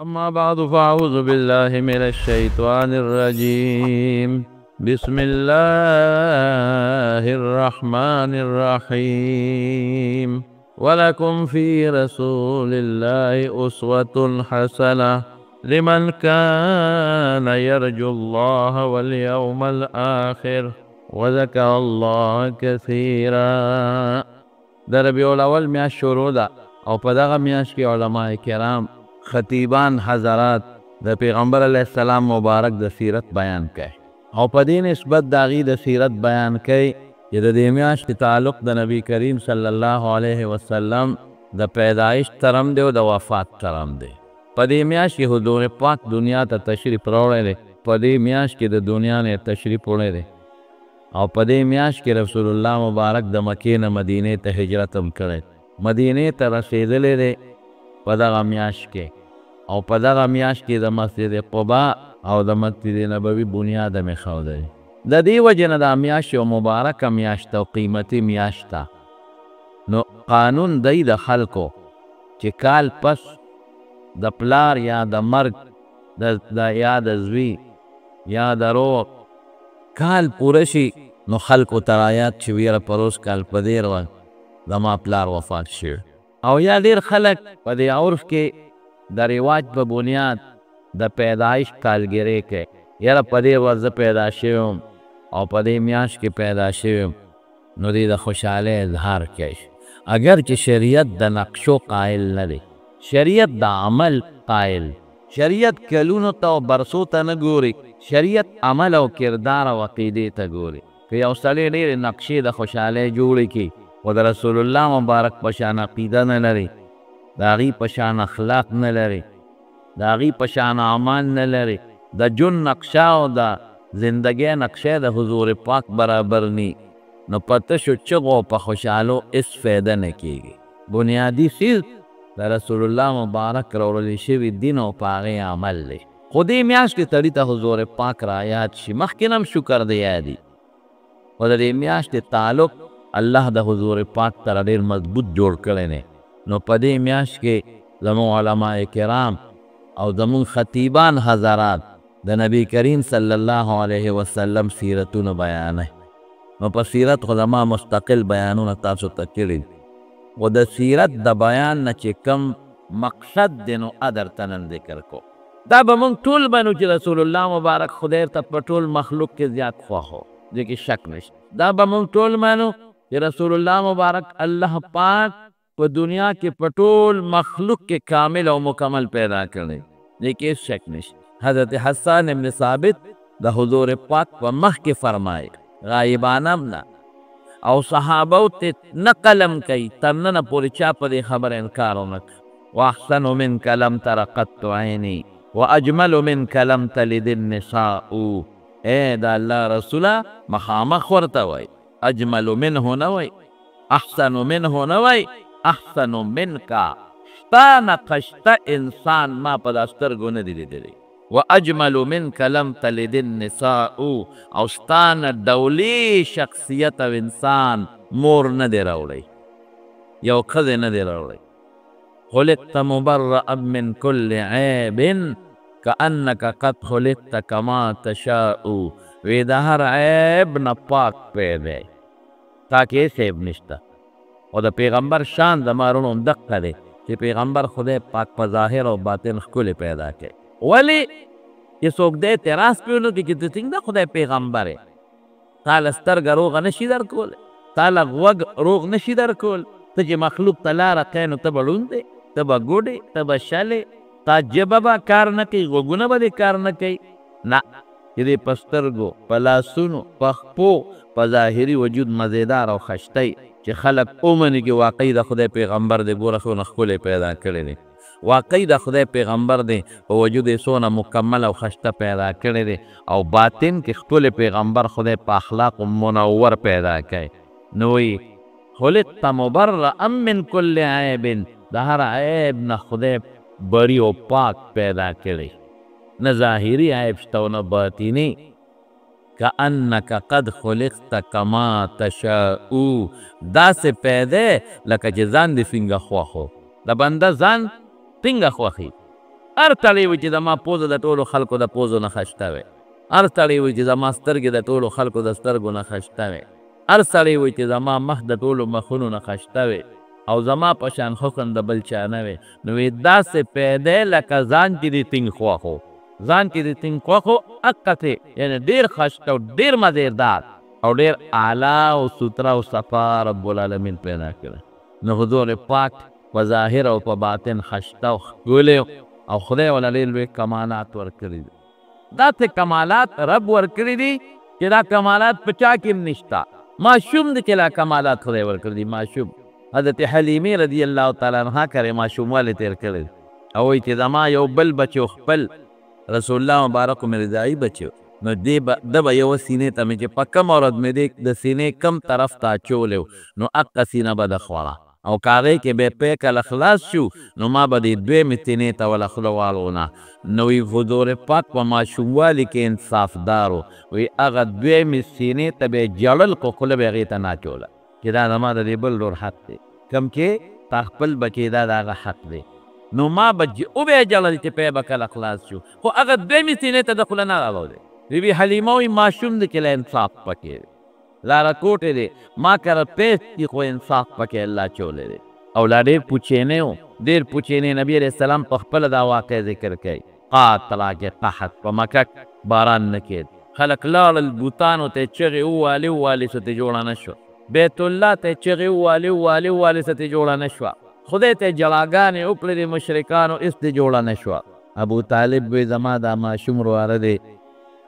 अम्मा बादु फ़अऊज़ु बिल्लाहि मिनश्शैतानिर्रजीम बिस्मिल्लाहिर्रहमानिर्रहीम वलकुम फ़ी रसूलिल्लाहि उस्वतुन हसनह लिमन कान यरजुल्लाह वल यौमल आखिर वज़करल्लाह कसीरा। د रबीउल अव्वल میاشت شروع ده او په دغه میاشت کې علماء کرام خطیبان حضرات د پیغمبر علیه السلام مبارک د سیرت بیان کوي او په دې نسبت د هغې د سیرت بیان کوي چې د دې میاشتې تعلق د نبی کریم صلی الله علیه وسلم د پیدایش ترم دی او د وفات ترم دی. په دې میاشت کې حضور پاک دنیا ته تشریف راوړی دی. په دې میاشت کې د دنیا نه تشریف وړی دی او په دې میاشت کې رسول الله مبارک د مکې نه مدینې ته هجرت هم کړی. مدینې ته رسېدلی دی په دغه میاشت کې او په دغه میاشت کې د مسجد قبا او د مسجد نبوي بنیاد هم ایښودی. د دې وجې نه دا میاشت یو مبارکه میاشت او قیمتي میاشت ده. نو قانون دی د خلکو چې کال پس د پلار یا د مرګ یا د زوی یا د روغ کال پوره شي نو خلکو ته رایاد چې ویره پروس کال په دې روان زما پلار وفات شوی او یا ډېر خلک په دې عرف کې د رواج په بنیاد د پیدایش کالګیرۍ کوي. یاره په دې ورځ زه پیدا شوی وم او په دې میاشت کې پیدا شوی وم نو دې د خوشحالۍ اظهار کوي. اگر چې شریعت د نقشو قایل نه دی، شریعت د عمل قایل. شریعت کلونو ته او برسو ته نه ګوري، شریعت عمل او کردار او عقیدې ته ګوري. که یو سړی ډېرې نقشې د خوشحالۍ جوړې کړي خو د رسول الله مبارک په شان عقیده نه لري، د هغې په شان اخلاق نه لري، د هغې په شان اعمال نه لري، د ژوند نقشه او د زندګۍ نقشه د حضور پاک برابر نی، نو په تشو چغو په خوشحالو هېڅ فایده نه کېږي. بنیادي څیز د رسول الله مبارک راوړلی شوي دین او په هغې عمل دی. خو دې میاشت کې سړي ته حضور پاک را یاد شي، مخکې نه هم شکر دی یادي. خو د دې میاشتې تعلق الله د حضور پاک سره ډېر مضبوط جوړ کړی دی. نو په دې میاشت کې زموږ علماء کرام او زموږ خطیبان حضرات د نبی کریم صلی الله علیه وسلم سیرتونه بیانوي. نو په سیرت خو زما مستقل بیانونه تاسو ته کړي و د سیرت د بیان نه چې کم مقصد دی نو درته نن ذکر کو. دا به موږ ټول منو چې رسول الله مبارک خدای ته په ټول مخلوق کې زیات خوښ و، دې کې شک نشته. دا به موږ ټول منو چې رسول الله مبارک الله پاک په دنیا کې په ټول مخلوق کې کامل او مکمل پیدا کړی، دې کې شک نشته. حضرت حسان ابن ثابت د حضور پاک په مخ کې فرمایي غایبانه نه او صحابو ته نقلم کوي تر ننه پورې چا په دې خبره انکار ونه کړ. واحسن منک لم تر قط عیني واجمل منک لم تلد النساء. اے د الله رسوله مخامخ ورته وایي، اجمل منه نه وایي، احسن منه نه وایي، احسن منک. ستا نقه شته انسان ما په دا سترګو نه دی لیدلی. واجمل منک لم تلد النساء او ستا نه ډولي شخصیت او انسان مور نه دی راوړی، یو ښځې نه دی راوړی. خلقت مبرأ من كل عیب کأنک قد خلقت کما تشاء. وی د هر عیب نه پاک پیدا دی، تا کې هېڅ عیب نشته. او د پیغمبر شان زما وروڼو هم دقه دی چې پیغمبر خدای پاک په ظاهر او باطن ښکلې پیدا کوي. ولې چې څوک دی اعتراض پرې ونه کړي چې ته څنګه خدای پیغمبر یې، تا له سترګه روغه نشي درکولی، تا له غوږ روغ نشي درکول، ته چې مخلوق ته لاره ښیې نو ته به ړوند دی، ته به ګوډې، ته به شلې، تا ژبه به کار نه کوي، غوږونه به دې کار نه کوي. نه، چې دې په سترګو، په لاسونو، په خپو، په ظاهري وجود مزېدار او خشتی چې خلک ومني چې واقعي د خدای پیغمبر دی. ګوره څونه ښکلی پیدا کړی دی، واقعي د خدای پیغمبر دی، په وجود یې څونه مکمل او خشته پیدا کړی دی او باطن کې ښکلی پیغمبر خدای په اخلاقو منور پیدا کوي. نو وایي خلقت مبرأ من کل عیب، د هر عیب نه خدای بری او پاک پیدا کړی، نه ظاهري عیب شته او نه باطني. کأنک قد خلقت کما تشاء، داسې پیدا لکه چې ځان دې څنګه خوښ و. د بنده ځان څنګه خوښي، هر سړی وي چې زما پوزه د ټولو خلکو د پوزو نه ښه وي، هر سړی وي چې زما سترګې د ټولو خلکو د سترګو نه ښه وي، هر سړی وي چې زما مخ د ټولو مخونو نه ښه وي او زما په شان حسن د بل چا نه وي. نو وایي داسې پیدا لکه ځان چې دې ټینګ خوښ و، ځان چې دې ټینګ خوښ و هغسې یعنې ډېر ښایسته او ډېر مزېدار او ډېر اعلی او سوتره او صفا رب العالمین پیدا کړی. نو حضور پاک په ظاهر او په باطن ښایسته او ښکلی او خدای وله ډېر لوی کمالات ورکړي دي. داسې کمالات رب ورکړي دي چې دا کمالات په چا کې هم نشته. ماشوم دی چې لا کمالات خدای ورکړي دي. ماشوم حضرت حلیمې رضی الله تعالی عنها کرې ماشوموالی تېر کړی او وایي چې زما یو بل بچو خپل رسول الله مبارک مې رضایي بچو نو ده به یوه سینې ته مې چې په کم ورځ مې د سینې کم طرف ته اچولی نو هغه سینه به ده خوړه او که هغې کې به پی کله خلاص شو نو ما به دې دویمې سینې ته وله خوله واړونه. نو وی حضور پاک په ماشوموالي کې انصافدار و. وی هغه دویمې سینې ته به یې جړل خو خوله به یې هغې ته نه اچوله چې دا زما د دې بل ورور حق دی، کوم چې تا خپل بچی دا د هغه حق دی. نو ما به وبه یې جړل چې پی به کله خلاص شو خو هغه دویمې سینې ته د خوله نه راوړی. بیبي حلیمه وایي ماشوم دی چې له انصاف پکې دی، لاره کوټې دی ما کره پیسې دي خو انصاف پکې الله چولی دی او لا ډېر پوچینی و، ډېر پوچینی. نبي علیه السلام په خپله دا واقع ذکر کوي. قاتله کې قحط په مکه باران نه کېد، خلک لاړل بوتانو ته یې چغې ووالې ووالې څه ترې جوړه نه شوه، بیت الله ته یې چغې ووالې ووالې ووالې څه ترې جوړه نه شوه، خدای ته یې جلاګانې وکړې د مشرکانو هېڅ ترې جوړه نه شوه. ابو طالب وایي زما دا ماشوم ورواره دی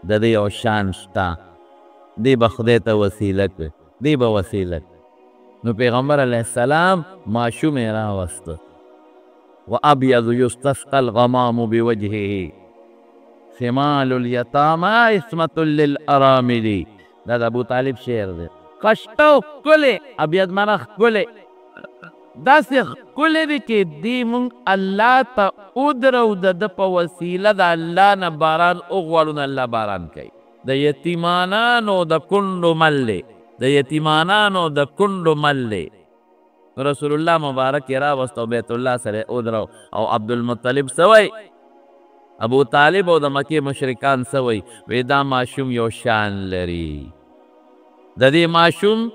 د دې یو شان شته، دی به خدای ته وسیله کړي، دی به وسیله کړي. نو پیغمبر علیه السلام ماشوم یې راوسته و ابیض یستسقى الغمام بوجهه شمال الیتاما عصمة للارامل. دا د ابو طالب شعر دی. ښایسته او ښکلی ابیض معنا ښکلی، داسې ښکلی دی چې دی مونږ الله ته ودرو د ده په وسیله د الله نه باران وغواړو نو الله باران کوي. د یتیمانانو د کونډو مل دی، د یتیمانانو د کونډو مل دی. رسول الله مبارک یې راوست او بیت الله سره ودرو او عبدالمطلب څه وایي ابو طالب او د مکې مشرکان څه وایي وایي دا ماشوم یو شان لري، د دې ماشوم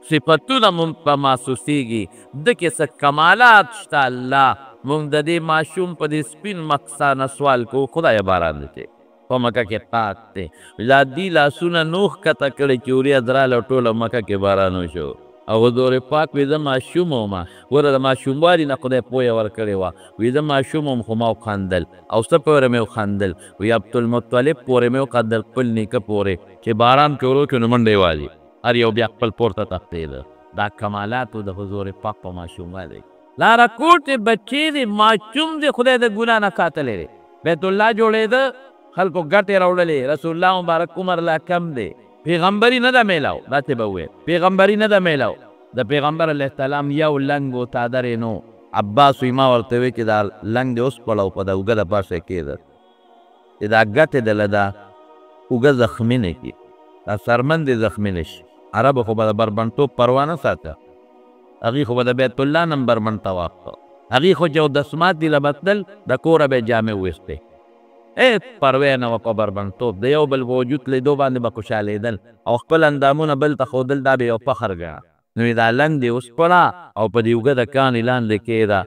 صفتونه مونږ په محسوسیږي، ده کې څه کمالات شته. الله مونږ د دې ماشوم په دې سپین مقصه نه سوال کوو خدایه باران وکړي. په مکه کې پاک دی، دا دي لاسونه نو ښکته کړی چې وریځ راله ټوله مکه کې باران وشو او حضور پاک وایي زه ماشوم وم، ګوره د ماشوموالي نه خدای پویه ورکړې وه. وایي زه ماشوم وم خو ما وخندل او څه پورې مې وخندل وایي عبدالمطلب پورې مې وخندل خپل نیکه پورې چې باران پرې ورو کړو نو منډې والي هر یو بیا خپل پورته تښتېده. دا کمالاتو د حضور پاک په ماشوموالی. لاره کوټې بچې دی، ماشوم دی، خدای د ګناه نه ساتلی دی. بیت الله جوړېده، خلکو ګټې راوړلې، رسول الله مبارک عمر لا کم دی، پیغمبري نه ده میلاو، داسې به وویل پیغمبري نه ده میلاو. د پیغمبر علیه السلام یو لنګ و څادر یې نو. عباس وایي ما ورته وایي چې دا لنګ دې وسپړه او په د اوږه د پاسه کېده چې دا ګټې دله دا اوږه زخمي نه کړي، دا سرمن دې زخمي نه شي. عربو خو به د بربنډتوب پروا نه ساته، هغوی خو به د بیت الله نه هم بربنډ طواف کوه، هغوی خو چې اودسمات دي لبتل د کوره به یې جامې وویستې، هېڅ پروا نه وه په بربنډتوب. د یو بل په وجود لیدو باندې به خوشحالېدل او خپل اندامونه بل ته ښودل، دا به یو فخر ګڼه. نو دا لنګ دې وسپړه او په دې اوږه د کاڼي لاندې کښېږده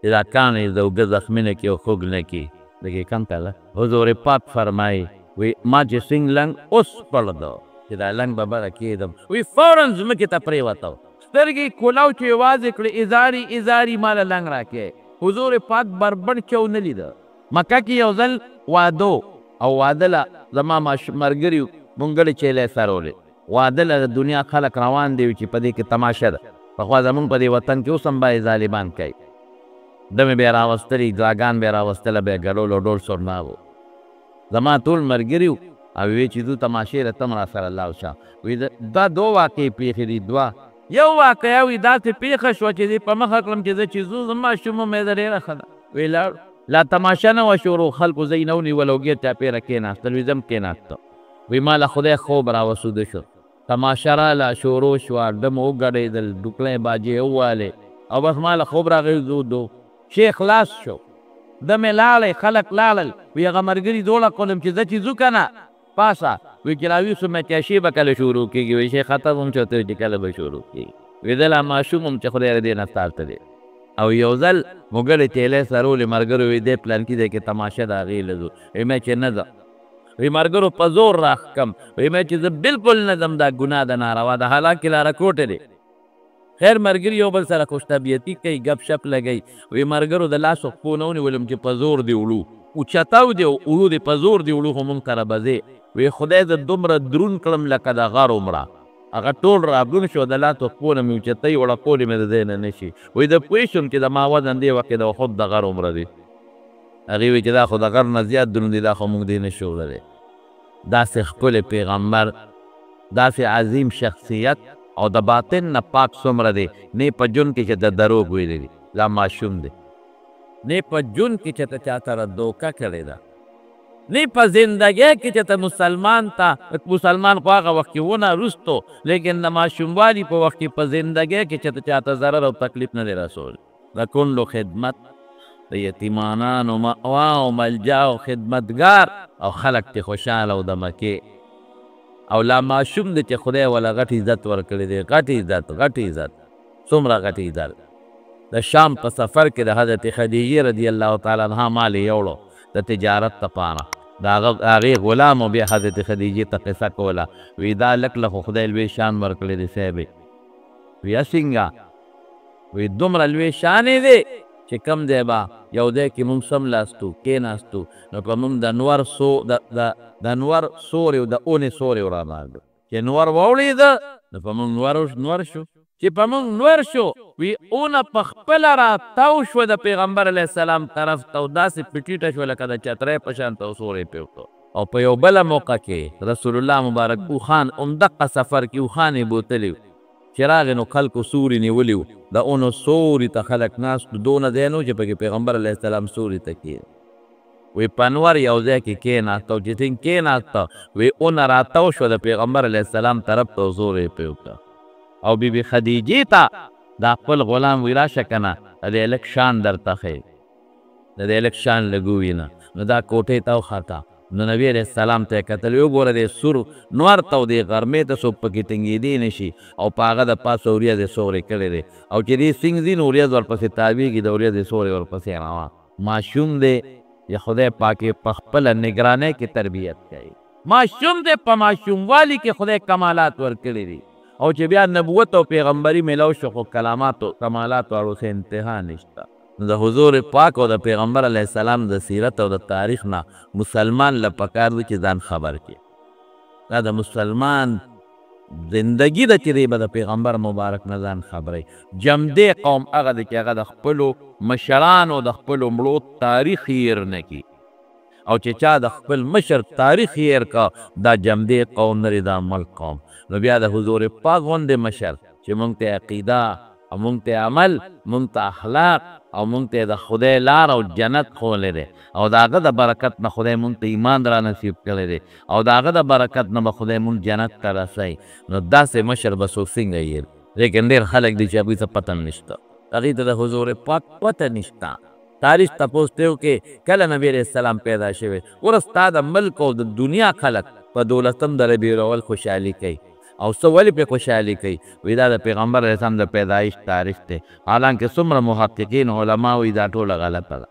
چې دا کاڼي د اوږه زخمي نه کړي او خوږ نه کړي. لږې کم کله حضور پاک فرمایي وایي ما چې څنګ لنګ وسپړده چې دا لنګ به بره کېدم وایي فوراً ځمکې ته پرېوته، سترګې کولاو چې یوازې کړې ازاري ازاري ما له لنګ راکړې. حضور پاک بربنډ چو نه لیده. مکه کې یو ځل واده او واده له زما ملګري مونږ ګډې چیلې سرولې، واده له د دنیا خلک روان دی چې په دې کې تماشه ده. پخوا زمونږ په دې وطن کې اوس هم باید ظالمان کوي. دمې به یې راوستلي، دعاګان به یې راوستله، به یې ګډول او ډول سرنا و. زما ټول ملګري وو او ویې چې ځو تماشې ته تم را سره لاړ شه. وایي دا دوه واقعې پېښې دي، دوه. یو واقعه وایي داسې پېښه شوه چې دې په مخه کړم چې زه چې ځو زما ماشوم وم یې ډېره ښه ده. وایي لاړو، لا تماشه نه وه شروع، خلکو ځای نه ونیول او ګیر چاپېره کېناستل. وایي زه هم کېناستم. وایي ما له خدای خوب راوسوده شو، تماشه راله شروع شوه، ډم وګډېدل، ډوکلۍ باجې ووالې او بس ما له خوب راغی زودو شی خلاص شو. ده مې لاړی خلک لاړل وی هغه ملګري دوړه کړم چې زه چې ځو که نه پاسه وی چې راویښ شوم چې شی به کله شروع کېږي وی شی ختم هم چې ورته چې کله به شروع کېږي وی زه لا ماشوم هم چې خدای د دې نه ساته دی او یو ځل موږلې تیلی سرولې ملګرو وی دی پلانکي دی کې تماشه د هغې له ځو وی مې چې نه ځه وی ملګرو په زور راښکم وی مې چې زه بلکل نه ځم دا ګناه ده ناروا ده حالانکې لاره کوټې دی خیر ملګري یو بل سره خوش طبیعتي کوي ګپ شپ لګوي وی ملګرو د لاسو پښو نه ونیولم چې په زور دې وړو اوچتاو دې وړو دې په زور دې وړو خو مونږ سره به ځې وی خدای زه دومره دروند کړم لکه د غر عمره هغه ټول رابلون شو د لاسو پښو نه مې اوچتۍ وړکولې مې د ځای نه نه شي وی زه پوه شوم چې د ما وزن دې وخت کې د خود د غر عمره دی هغې وی چې دا خو د غر نه زیات دروند دی دا خو مونږ دې نه شو وړلی داسې ښکلی پیغمبر داسې عظیم شخصیت او د باطن نه پاک څومره دی نه په ژوند کې چې د دروغ ویلی دي دا ماشوم دی نه په ژوند کې چې ته چا سره دوکه کړې ده نه په زندګۍ کې چې ته مسلمان خو هغه وخت کې ونه وروستو لیکن د ماشوموالي په وخت کې په زندګۍ کې چې ته چاته ضرر او تکلیف نه دی رسول د کونډو خدمت د یتیمانانو مأوا او ملجا او خدمتګار او خلک ترې خوشحاله او دمه کې او لا ماشوم دی چې خدای ولا غټ عزت ورکړی دی غټ عزت څومره غټ عزت د شام په سفر کې د حضرت خدیجې رضی الله تعالی عنها مال یې یوړو د تجارت دپاره د هغې غلام او بیا حضرت خدیجې ته قصه کوله وی دا لک له خو خدای لوی شان ورکړی دی صاحبې وی څنګه وی دومره لوی شان یې دی چې کم دی به یو دی کې مونږ سملاستو کېناستو نو که مونږ د نور سورې او د اونې سورې وراناږو چې نور واوړېده نو په مونږ نور شو چې په مونږ نور شو وی اونه په خپله راتاو شوه د پیغمبر علیه السلام طرف ته او داسې پټیټه شوه لکه د چترۍ په شان ته سورې پرې وکړو او په یو بله موقع کې رسول الله مبارک اوښان همدقه سفر کې اوښان یې بوتلي چې راغې نو خلکو سوري نیولي وو د اونو سوري ته خلک ناستو دونه ځای نه و چې پکې پیغمبر علیه السلام سوري ته کښېني وی په انور یو ځای کې کښېناسته او چې څنګه کښېناسته وی اونه راتاو شوه د پیغمبر علیه السلام طرف ته زور یې پرې وکړه او بیبي خدیجې ته دا خپل غلام وی راشه که نه د دې لږ شان درته ښیي د دې لږ شان لږ ووینه نو دا کوټې ته وخته نو نبی علیه السلام ته یې کتل وګوره دې سور نور ته او دې غرمې ته څوک پکې ټینګېدی نه شي او په هغه د پاسه وریځ یې سورې کړی دی او چې دې سینګ ځي نو وریځ ورپسې تاویږي د وریځ یې سورې ورپسې روان ماشوم دی یا خدای پاک یې په خپله نګرانۍ کې تربیت کوي ماشوم دی په ماشوموالي کې خدای کمالات ورکړي دي او چې بیا نبوت او پیغمبري میلاو شو خو کمالاتو اړوسه انتها نشته د حضور پاک او د پیغمبر علیه السلام د سیرت او د تاریخ نه مسلمان له پکار دی چې ځان خبر کړي دا د مسلمان زندگی ده چې دی به د پیغمبر مبارک نه ځان خبروي جمدې قوم هغه دی چې هغه د خپلو مشرانو د خپلو مړو تاریخ هیر نه کي او چې چا د خپل مشر تاریخ هیر کا دا جمدې قوم نه دی دا ملک قوم نو بیا د حضور پاک غوندې مشر چې مونږ ته عقیده او مونږ ته عمل مونږ ته اخلاق او مونږ ته د خدای لار او جنت ښوولی دی او د هغه د برکت نه خدای مونږ ته ایمان را نصیب کړی دی او د هغه د برکت نه به خدای مونږ جنت ته رسوي نو داسې مشر به څوک څنګه یې لیکن ډېر خلک دي چې هغوی ته پته نشته هغوی ته د حضور پاک پته نشته تاریخ تپوس ته وکړې کله نبي علیه السلام پیدا شوی اوس ستا د ملک او د دنیا خلک په 12 د ربیع الاول خوشحالي کوي او څه ولې پرې خوشحالي کوي وایي دا د پیغمبر علیه السلام د پیدایش تاریخ دی حالانکه څومره محققین علما وایي دا ټوله غلطه ده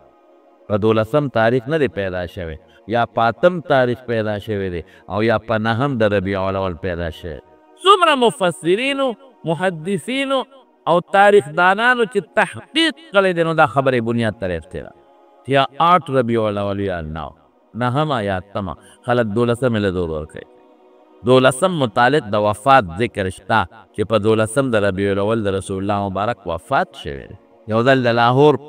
په 12 تاریخ نه دی پیدا شوی یا په 8 تاریخ پیدا شوی دی او یا په 9 د ربیع الاول پیدا شوی څومره مفسرینو محدثینو او تاریخ دانانو چې تحقیق کړی دی نو دا خبرې بنیاد ته رسېدې ده یا 8 ربیع الاول یا 9 یا 8 خلک 12 له دور ورکوي 12 متعلق د وفات ذکر شته چې په 12 د ربیع الاول د رسول الله مبارک وفات شوی دی یو ځل د لاهور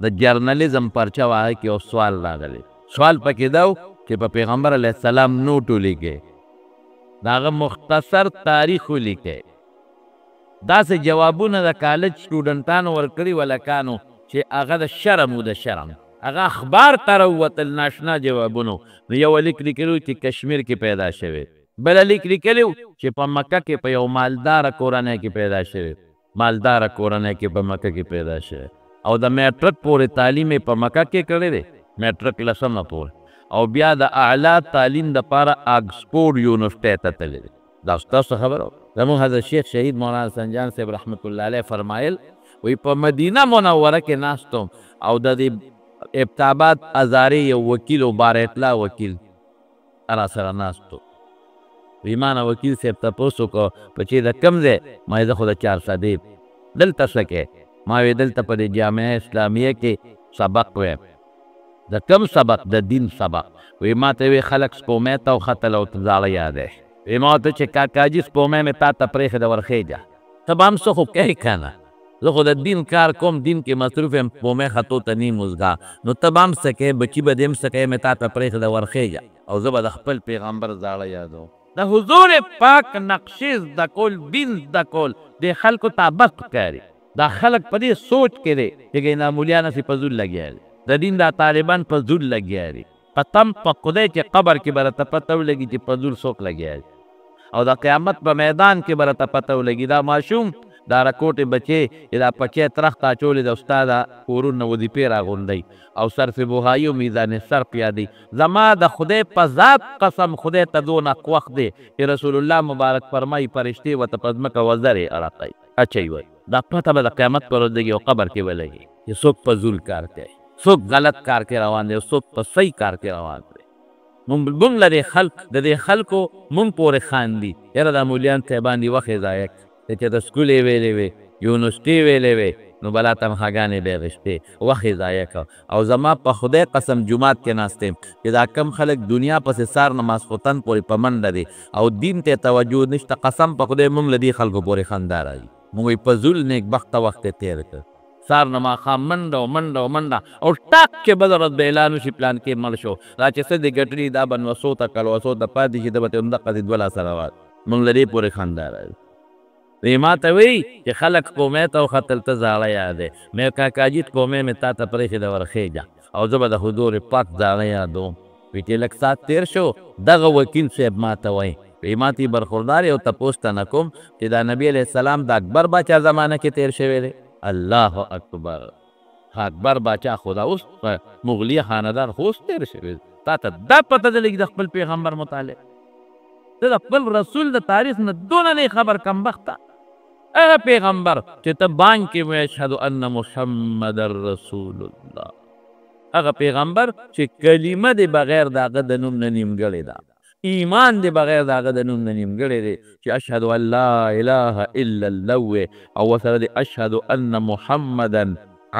د جرنالیزم پرچه وهغه کې یو سوال راغلی سوال پکې دا و چې په پیغمبر علیه السلام نوټ ولیکئ د هغه مختصر تاریخ ولیکئ داسې جوابونه د کالج سټوډنټانو ورکړي ولکانو چې هغه د شرم و د شرم هغه اخبار ته راووتل ناشنا جوابونو نو یو لیک لیکلي چې کشمیر کې پیدا شوی بل لیک لیکلي چې په مکه کې په یو مالداره کورنۍ کې پیدا شوی مالداره کورنۍ کې په مکه کې پیدا شوی او د میټرک پورې تعلیم یې په مکه کې کړی دی، میټرک لسمه پورې، او بیا د اعلی تعلیم دپاره آکسفورډ یونیورسټۍ ته تللی دی. دا ستاسو خبره وه. زموږ حضرت شیخ شهید مولانا حسن جان صاحب رحمت الله علیه فرمایل وی په مدینه منوره کې ناست وم او د دې ابتاباد ازارې یو وکیل و بارطلا وکیل را سره ناست و. وی ما نه وکیل صاحب تپوس وکړو په چې د کوم ځای؟ ما زه خو د چارسدې دلته څه کوې؟ ما وی دلته په دې جامعه اسلامیه کې سبق وایم. د کوم سبق؟ د دین سبق. وی ما ته وی خلک سپومې ته وختل او ته زاړه یادی. وی ما ورته چې کاکاجي سپومې مې تا ته پرېښې ده ورخېږه، ته به هم څه خو کوې که نه؟ زه خو د دین کار کوم، دین کې مصروف یم، سپومې خطو ته نیم وزګا، نو ته به هم څه کوې؟ بچي به دې هم څه کوې؟ مې تا ته پرېښې ده ورخېږه. او زه به د خپل پیغمبر زاړه یادوم. د حضور پاک نقشې زده کول، دین زده کول دې خلکو ته بد ښکاري. دا خلک په دې سوچ کې دی چې ګینا مولیان هسې په زور لګیا دي، د دین دا طالبان په زور لګیا دي. قسم په خدای چې قبر کې به راته پته ولګي چې په زور څوک لګیا دي، او د قیامت په میدان کې به راته پته ولګي. دا ماشوم دا رکوټې بچې چې دا پچی ترخت اچولې د استاده کورونه وظیفې راغونډوي او صرف بخاري او میزان صرف یادوي. زما د خدای په ذات قسم خدای ته دونه وخت دی چې رسول الله مبارک فرمایي فرشتې ورته په ځمکه وزرې اړقوي اچوي وایي. دا پته به د قیامت پر ورځ لګي او قبر کې به لګي چې څوک په زول کار کوي، څوک غلط کار کې روان دی او څوک په صحیح کار کې روان دی. مونږ له دې خلق د دې خلکو مونږ پورې خاندي یاره دا مولیان ته باندې وخت یې ضایع کړي چې د سکول یې ویلې وې، یونیورسټي ویلې وې، نو بلا تنخواګانې به یې غشتې، وخت یې ضایع کړ. او زما په خدای قسم جومات کې ناست یم چې دا کم خلک دنیا پسې سار نه ماسخوتن پورې په منډه دي او دین ته توجه نشته، قسم په خدای مونږ له دې خلکو پورې خندا راځي. مونږ په زول نیکبخته وخت یې تېر کړ، سار نه ماښام منډه او منډه او منډه او ټاک چې بله ورځ به اعلان وشي پلان کې مړ شو، دا چې څه دې ګټلي دا به نوسو ته کلوسو ته پاتې شي، ده به ته همدقسې دوه لاسه روان. مونږ له دې پورې خندا راځي. وی ما ته وی چې خلک سپومې ته وختل ته زاړه یادې، مې کاکاجي سپومې مې تا ته پرېښې ده ورخېږه او زه به د حضور پاک زاړه یادوم. وی چې لږ ساعت تېر شو دغه وکیل صاحب ما ته وایي وی ما ته برخوردار یو تپوس ته نه کوم چې دا نبي علیه السلام د اکبر باچا زمانه کې تېر شوی دی. الله اکبر، اکبر باچا خو دا اوس مغلیه خاندان خو اوس تېر شوی دی. تا ته دا پته ده لږ د خپل پیغمبر متعلق، ته د خپل رسول د تاریخ نه دونه نه خبر کمبخته. هغه پیغمبر چې ته بانګ کې وایې اشهد ان محمد رسول الله، هغه پیغمبر چې کلمه د بغیر د هغه د نوم نه نیمګړې ده، ایمان د بغیر د هغه د نوم نه نیمګړی دی چې اشهد ان لا اله الا الله او ورسره د اشهد ان محمدا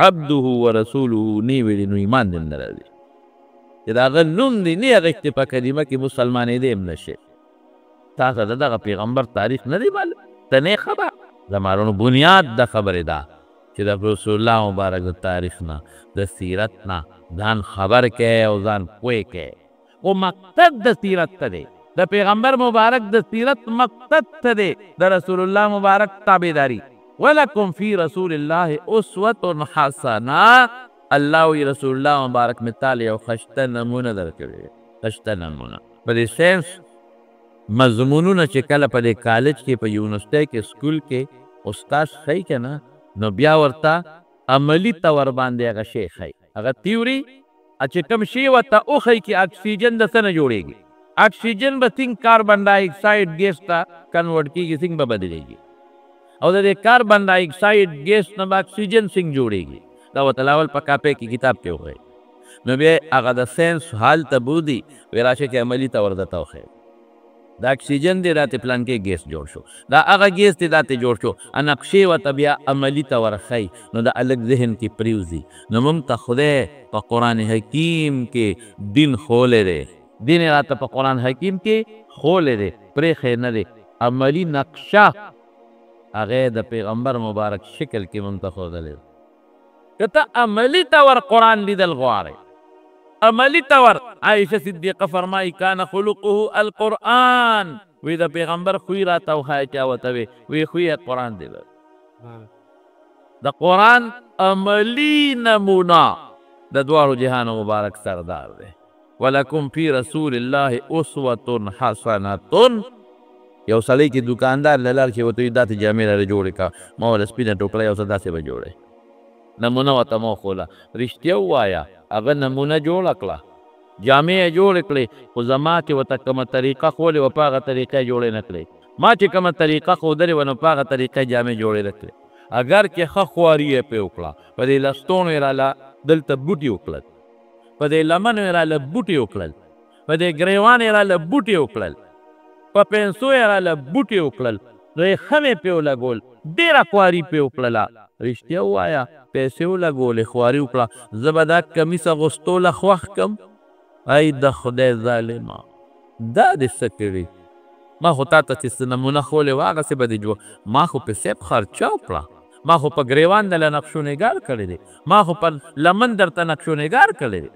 عبده ورسوله نه ویلي نو ایمان دې نه راځي چې د هغه نوم دې نه اغېښتې په کلمه کې مسلمانېدی هم نه شي. تا ته د دغه پیغمبر تاریخ نه دی معلوم، ته نه خبر. زمانو بنیاد د خبرې ده چې د رسول الله مبارک د تاریخ نه د سیرت نه ځان خبر کې او ځان پوه کې. او مقصد د سیرت ته دی، د پیغمبر مبارک د سیرت مقصد ته دی د رسول الله مبارک تابعداري. ولکم فی رسول الله اسوة حسنه، الله وی رسول الله مبارک مثال یو خشته نمونه درکړي، خشته نمونه. په دې سینس مضمونونه چې کله په دې کالج کې په یونیورسټۍ کې سکول کې استاد ښیي که نه، نو بیا ورته عملي طور باندې هغه شی ښیي. هغه تیوري چې کوم شی ورته وښیي چې اکسیجن د څه نه جوړېږي، اکسیجن به څنګه کاربن ډای اکساید ګیس ته کنورټ کېږي، څنګه به بدلېږي، او د دې کاربن ډای اکساید ګیس نه به اکسیجن څنګه جوړېږي، دا ورته لاول په کاپۍ کې کتاب کې وښیي. نو بیا هغه د ساینس حال ته بودي وی راشه چې عملي طور درته وښیي. دا اکسیجن دی راته پلان کې ګیس جوړ شو، دا هغه ګیس دی داته جوړ شو، نقشې ورته بیا عملي طور ښیي، نو د هلک ذهن کې پرېوځي. نو موږ ته خدای په قرآن حکیم کې دین ښولی دی، دین یې راته په قرآن حکیم کې ښولی دی، پرېښی نه دی. عملي نقشه هغه د پیغمبر مبارک شکل کې موږ ته ښودلی دی. که ته عملي طور قرآن لیدل غواړئ، عملی طور عائشہ صدیقہ فرمائی کان خلقه القرآن، وی دا پیغمبر خوی راتا وخای چا وتوی وی خوی قرآن دی. دا قرآن عملی نمونه د دوارو جهان مبارک سردار دی. ولکم فی رسول الله اسوة حسنة. یو سړی چې دکاندار لار کې وته داسې جامې لري جوړې کا، ما ول سپینه ټوکړه یو څه داسې به جوړې، نمونه ورته مو ښوله. رښتیا ووایه هغه نمونه جوړه کړه، جامې یې جوړې کړې، خو زما چې ورته کومه طریقه ښولې وه په هغه طریقه یې جوړې نه کړې. ما چې کومه طریقه ښودلې وه نو په هغه طریقه یې جامې جوړې نه کړې. اگر چې ښه خواري یې پرې وکړه، په دې لستوڼو یې راله دلته بوټي وکړل، په دې لمنو یې راله بوټي وکړل، په دې ګریوان یې راله بوټي وکړل، په پنسو یې راله بوټي وکړل، ریښم یې پرې ولګول، ډېره خواري پرې وکړله. رښتیا ووایه پیسې ولګولې، خواري وکړه. زه به دا کمیس اغوستو له خوښ کړم؟ ای د خدای ظالمه دا دې څه کړي؟ ما خو تا ته چې څه نمونه ښولې وه هغسې به دې جوړ. ما خو په صیب خرچه وکړه، ما خو په ګریوان دله نقشو نګار کړی دی، ما خو په لمن درته نقشو نګار کړی دی،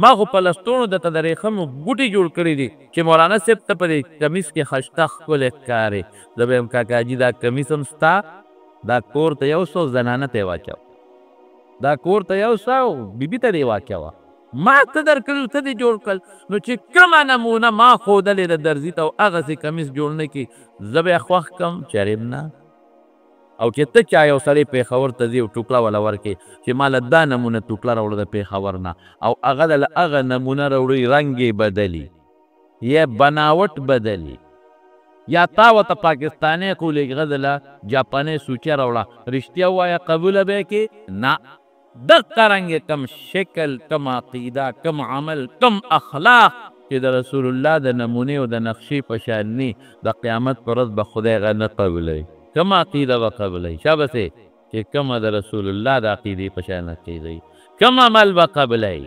ما خو په لستوڼو درته د ریښمو بوټي جوړ کړي دي چې مولانا صاحب ته په دې کمیس کې ښایسته ښکلی ښکارې. زه به یم کاکاجي دا کمیس هم ستا، دا کور ته یو څو زنانه ته یې واچوه، دا کور ته یو څو بیبي ته دې واچوه، ما ته درکړل ته دې جوړ کړل. نو چې کومه نمونه ما ښودلې د درځي ته او هغسې کمیس جوړ نه کړي، زه به یې خوښ کړم؟ چرېم نه. او چې ته چا یو سړی پېښور ته ځي او ټوکړه وله ورکړې چې ما له دا نمونه ټوکړه راوړه د پېښور نه، او هغه له هغه نمونه راوړي رنګ یې بدلي یا بناوټ بدلي، یا تا ورته پاکستانی کولیږي هغه دله جاپانۍ سوچه راوړه، رښتیا ووایه قبوله به یې کړې؟ نه. دغه رنګې کم شکل، کم عقیده، کم عمل، کم اخلاق چې د رسول الله د نمونې او د نقشې په شان ني، د قیامت په ورځ به خدای هغه نه قبولوي. کم عقیده به قبولوي؟ شابسې چې کومه د رسول الله د عقیدې په شان عقیده وي. کم عمل به قبولوي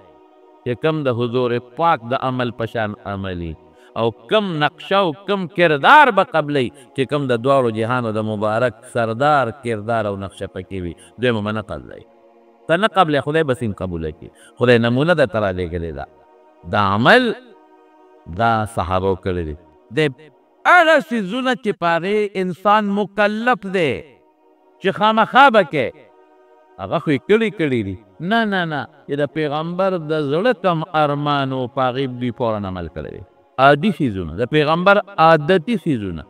چې کم د حضور پاک د عمل په شان عملي، او کم نقشه او کم کردار به قبلوي چې کم د دواړو جهانو د مبارک سردار کردار او نقشه پکې وي، دوی به نه قبلوي. ته نه قبلې خدای به سین قبوله کړي. خدای نمونه درته رالیږلې ده، دا عمل دا صحابو کړی دی. د هغه څیزونه چې په هغې انسان مکلف دی چې خامخا به کوې، هغه خو یې کړي دي. نه نه نه، چې د پیغمبر د زړه کم ارمان و په هغې دوی فوراً عمل کړی دی. عادي څیزونه د پیغمبر عادتي څیزونه،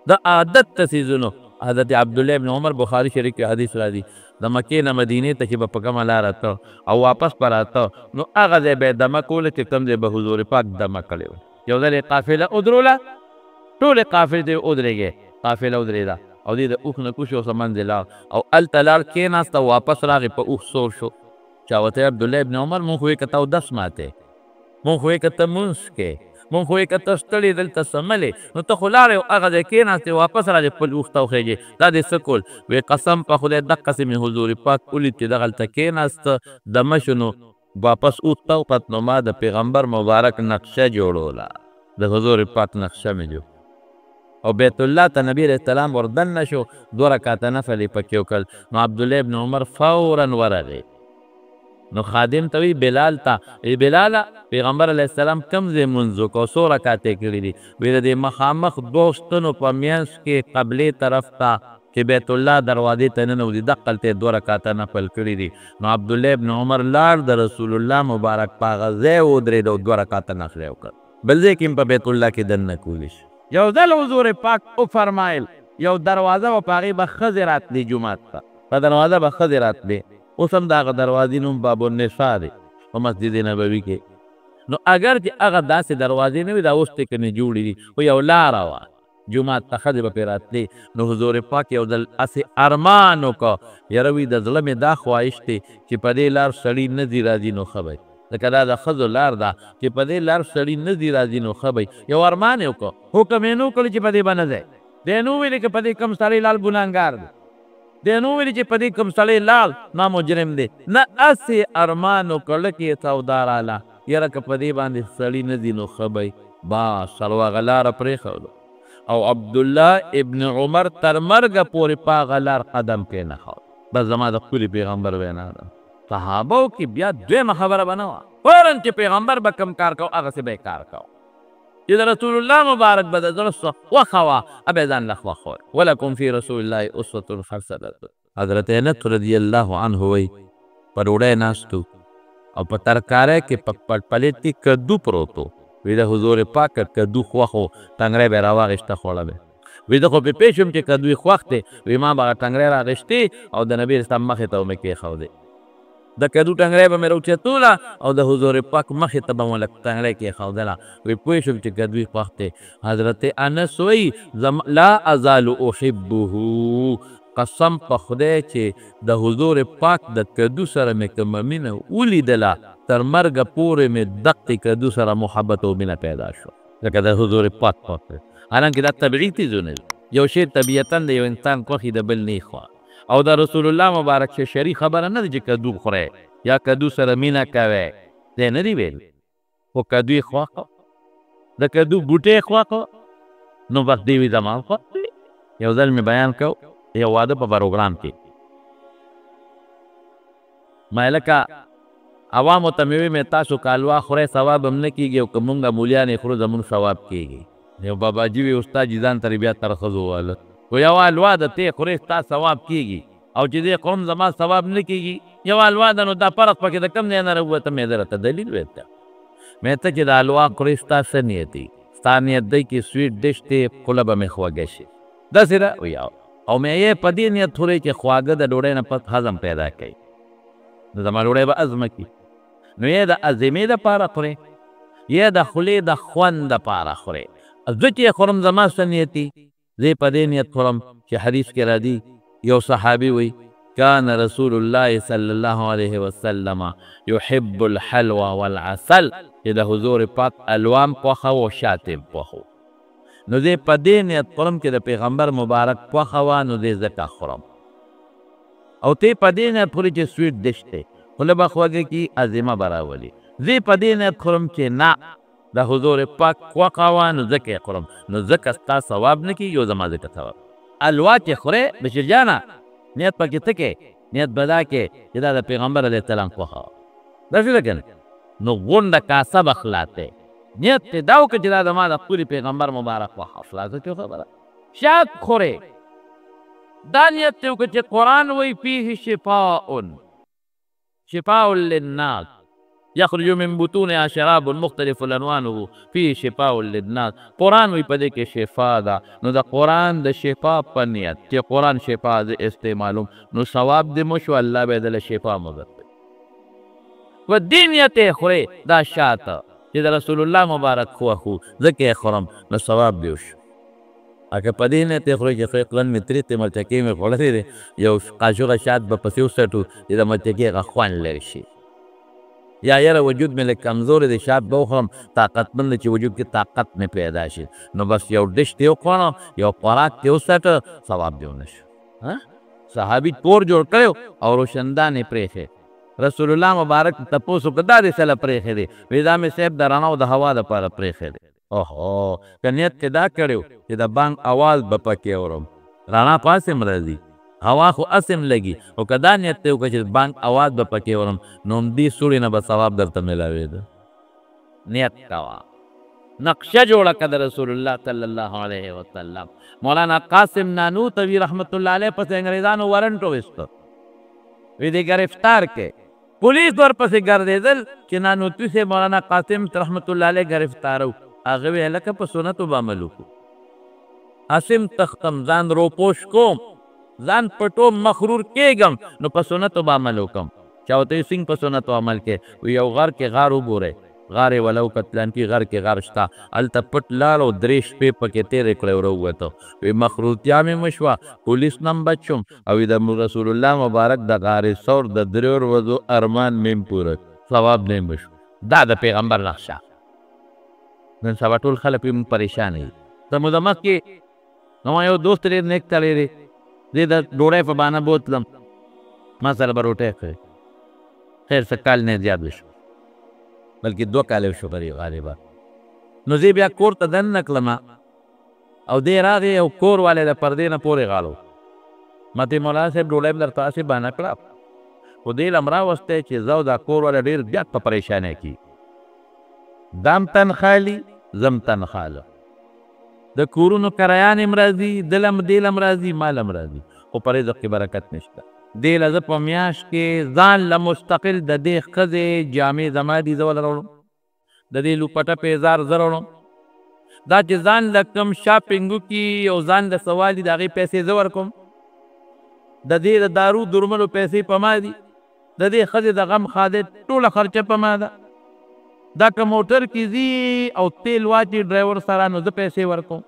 د عادت ته څیزونو. حضرت عبدالله ابن عمر بخاري شریف کې حدیث راځي، د مکې نه مدینې ته چې به په کومه لاره ته او واپس به راته، نو هغه ځای به یې دمه کوله چې کوم ځای به حضور پاک دمه کړې وه. یو ځل یې قافله ودروله، ټولې قافلې ته یې ودرېږې، قافله ودرېده او دې د اوښ نه کوش او څه منځې لاړ او هلته لاړ کېناسته، واپس راغې په اوښ سور شو. چا ورته عبدالله ابن عمر مونږ خو یې که ته اودس ماتې، مونږ خو یې که ته مونځ کې، مونږ خو یې که ته ستړې دلته سملې، نو ته خو لاړې او هغه ځای کېناستې واپس راځې خپل اوښ ته وخېږې، دا دې څه کول؟ وی قسم په خدای دقسې مې حضور پاک ولید چې دغلته کېناسته دمه شو، نو واپس اوښ ته وخت، نو ما د پیغمبر مبارک نقشه جوړوله، د حضور پاک نقشه مې جوړ. او بیت الله ته نبی علیه السلام وردننه شو، 2 رکعته نفل یې پکې وکړل. نو عبدالله ابن عمر فورا ورغې، نو خادم ته وی بلال ته، ای بلاله پیغمبر علیه السلام کم ځای مونځ وکړو، 100 رکعتې کړي دي؟ وی د دې مخامخ 2 ستنو په منځ کې قبلې طرف ته چې بیت الله دروازې ته ننوځي دقلته یې 2 رکعته نفل کړي دي. نو عبدالله ابن عمر لاړ، د رسول الله مبارک په هغه ځای ودرېد او 2 رکعته نفل یې وکړ. بل ځای کې هم په بیت الله کې دننه کولی شي. یو ځل حضور پاک وفرمایل یو دروازه به په هغې به ښځې راتلې جومات ته، په دروازه به ښځې راتلې. اوس هم د هغه دروازې نوم باب النساء دی په مسجد نبوي کې. نو اگر چې هغه داسې دروازې نه وي، دا اوس ټکنې جوړې دي، خو یو لاره وه جومات ته ښځې به پرې راتلې. نو حضور پاک یو ځل هسې ارمان وکړه، یاره وي د زړه مې دا خواهش دی چې په دې لار سړي نه ځي راځي نو ښه به وي، ځکه دا د ښځو لار ده چې په دې لار سړي نه ځي راځي نو ښه به وي. یو ارمان یې وکړه، حکم یې نه وکړي چې په دې به نه ځئ، دی نه وویلې که په دې کوم سړی لال ګناهګار دی، دی نه وویلې چې په دې کوم سړی لال نا مجرم دی، نه هسې ارمان وکړه کې سودا راله، یاره که په دې باندې سړي نه ځي نو ښه به وي. بس هغه هغه لاره پرېښودو او عبدالله ابن عمر تر مرګه پورې په هغه لار قدم کېنښود. بس زما د ښکلي پیغمبر وینا ده. صحابو کې بیا دویمه خبره به نه وه، فوراً چې پیغمبر به کوم کار کو هغسې به یې کار کو، چې د رسول الله مبارک به د زړه څه خوښه وه به یې ځان له خوښ وی. ولکم فی رسول الله اسوة حسنة. حضرت انس رضی الله عنه وی په ډوډۍ ناستو او په ترکارۍ کې په پلیټ کې کدو پروت و، وی د حضور پاک کدو خوښ و، ټنګری به یې راواغېسته خوړه به وی زه خو پې پوه شوم چې کدو یې خوښ دی، وی ما به هغه ټنګری راغېستې او د نبي اسلام مخې ته مې کېښودې. د کدو ټنګړی به مې راوچتوله او د حضور پاک مخې ته به مو لږ ټنګړی کېښودله. وایي پوه شوم چې کدوی خوښ دی. حضرت انس وایي لا ازال احبه، قسم په خدای چې د حضور پاک د کدو سره مې کومه مینه ولیدله تر مرګه پورې مې دقې کدو سره محبت او مینه پیدا شوه ځکه د حضور پاک خوښ دی. حالانکې دا طبیعي څیزونه دي، یو شی طبیعتا د یو انسان خوښي د بل نه خوا او د رسول الله مبارک چې شرعي خبره نه ده چې کدو خورئ یا کدو سره مینه کوئ، دی نه دي ویل، خو کدو یې خوښ د کدو بوټی یې خوښ نو بس دی وي زما خوښ دی. یو ځل مې بیان کو یو واده په پروګرام کې ما لکه عوامو ته مې وویل مې تاسو که حلوا خورئ ثواب هم نه کېږي او که مونږ مولیان یې خورو زمونږ ثواب کېږي. یو باباجي وی استاد جي ځان ته بیا تر ښځو واله و یو حلوا د تی خورې ستا ثواب کېږي او چې دی خورم زما ثواب نه کېږي. یو حلوا ده نو دا فرق پکې د کوم ځای نه راووته مې درته دلیل ویلته مې ته چې د حلوا خورې ستا څه نیت دی؟ ستا نیت دی چې سویټ ډش دی خوله به مې خوږه شي داسې ده وی او مې یې په دې نیت خورې چې خواږه د ډوډۍ نه پس هضم پیدا کوي نو زما ډوډۍ به هضمه کړي. نو یې د هضمې دپاره خورې یا د خولې د خوند دپاره خورې. زه چې خورم زما څه نیت دي؟ زه په دې نیت خورم چې حدیث کې راځي یو صحابي وی کان رسول الله صلی الله علیه وسلم یحب الحلوى والعسل، چې د حضور پاک الوام پوښه و شاتم پوښو. نو زه په دې نیت خورم چې د پیغمبر مبارک پوښه وه نو زه ځکه خورم. او ته په دې نیت خورې چې سویټ ډش دی خوله به خوږه کي عظیمه به راولي. زه په دې نیت خورم چې نه د حضور پاک خوښه وه نو ځکه یې خورم نو ځکه ستا ثواب نه کېږي او زما ځکه ثواب. حلوا چې خورې بشیر جانه نیت پکې ته کې نیت به دا کې چې دا د پیغمبر علیه السلام خوښه وه داسې ده که نه نو غونډه کاسه به خلاصې نیت چې دا وکړه چې دا زما د خپلې پیغمبر مبارک خوښه خلاصه کړې خبره. شات خورې دا نیت چې وکړه چې قرآن وایي فیه شفاء للناس یخرج من بطونها شراب مختلف الانوانه فیه شفاء للناس. قرآن وی په دې کې شفا ده نو د قرآن د شفا په نیت چې قرآن شفا زه استعمالوم نو ثواب دې مو شو الله به یې دله شفا مو درکوي. په دې نیت یې خورې دا شاته چې د رسول الله مبارک خوښ وو ځکه یې خورم نو ثواب دې وشو. اگه په دې نیت یې خورې چې فقلاً مې ترېتې مرچکې مې خوړلې دی یو قاشوغه شات به پسې وسټو چې د مرچکې هغه خوند لرې شي یا یاره وجود مې لږ کمزورې دی شات به وخورم طاقتمند دی چې وجود کې طاقت مې پیدا شي نو بس یو ډش دې وخوړم یو خوراک دې وسټه ثواب دې ونه شو. صحابي پور جوړ کړی او روشندان یې پرېښی. رسول الله مبارک تپوس وکړه دا دې سله پرېښی دی وایي دا مې صاحب د رڼا او د هوا دپاره پرېښی دی. اوهو که نیت کې دا کړی چې د بانک اواز به پکې اورم رڼا په اسم راځي هوا خو اسم لګي او که دا نیت دی وکړه چې بانک اواز به پکې اورم نو همدې سوړې نه به ثواب درته میلاوېده. نیت کوه نقشه جوړه کړه د رسول الله صلی الله علیه وسلم. مولانا قاسم نانوتوي رحمت الله علیه پسې انګریزانو وارنټ وویسته وی دې ګرفتار کې پولیس ورپسې ګرځېدل چې نانوتوي صاحب مولانا قاسم رحمت الله علیه ګرفتاره هغه وی هلکه په سنتو به عمل وکړو اسم تختم ځان روپوش کوم ځان پټوم مخرور کېږم نو په سنتو به عمل وکړم. چا ورته وایي څنګه په سنتو عمل کې وی یو غر کې غار وګورئ غار یې وله وکړه پلانکي غر کې غار شته هلته پټ لاړ او 3 شپې پکې تېرې کړی او راووته وی مخرورتیا مې وشوه پولیس نه هم بچ شوم او د رسول الله مبارک د غار ثور د 3 ورځو ارمان مې هم پوره ثواب نه هم وشو. دا د پیغمبر نقشه. نن سبا ټول خلک پرې پریشان دي. زموږ د مخکې زما یو دوست ډېر نیک سړی دی زه د ډوډۍ په بهانه بوتلم ما سره به روټۍ خورې خیر څه کال نه زیات وشو بلکې 2 کاله وشو پرې غالبا. نو زه بیا کور ته دننه کړم او دی راغی او کور والی د پردې نه پورې غاړو ما ته مولانا صاحب ډوډۍ به درته هسې بهانه کړه خو دې له م راوستی چې زه او دا کور والی ډېر زیات په پریشانی کې دام تنخالي زم تنخاله د کورونو کرایان هم راځي دلم دیلم راځي مالم راځي خو په رزق کې برکت نشته. دې له زه په میاشت کې ځان له مستقل د دې ښځې جامې زما دي زه وله راوړم د دې لوپټه پیزار زه راوړم دا چې ځان له کوم شاپینګ وکړي او ځان له سوال دي د هغې پیسې زه ورکوم د دې د دارو درملو پیسې په ما دي د دې ښځې د غم خادر ټوله خرچه په ما ده. دا که موټر کې ځي او تیل واچي ډرایور سره نو زه پیسې ورکوم.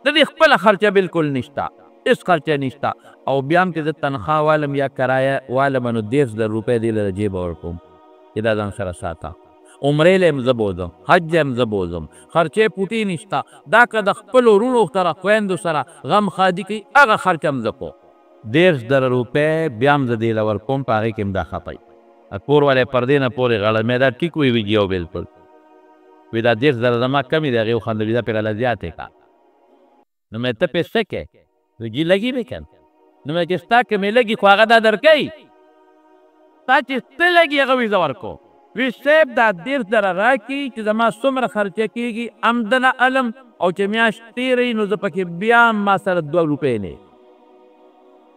د دې خپله خرچه بالکل نشته، هېڅ خرچه نشته. او بیا هم چې زه تنخوا والم یا کرایه والم نو 10,000 روپۍ دې له جیبه ورکوم چې دا ځان سره ساته. عمرې له هم زه بوځم، حج هم زه بوځم، خرچې پوټې نشته. دا که د خپلو وروڼو سره خویندو سره غم خادي کوي هغه خرچ هم زه کوم. 10,000 روپۍ بیا هم زه دې له ورکوم، په هغې کې هم دا خپئ. کور والی پردې نه پورې غاړه مې دا ټیک وی ویډیو بالکل وی دا 10,000 زما کمې دی هغې وخندل دا پرې راله زیاتې کړه. نو مې ته پې څه کوې؟ وی جي لګي مې کن. نو مې چې ستا که مې لګي خو هغه دا درکوي، ستا چې څه لګي هغه وي زه ورکوم. وی صاحب دا 10,000 راکړي چې زما څومره خرچه کېږي همدنه علم او چې میاشت تېروي نو زه پکې بیا ما سره 2 روپۍ نه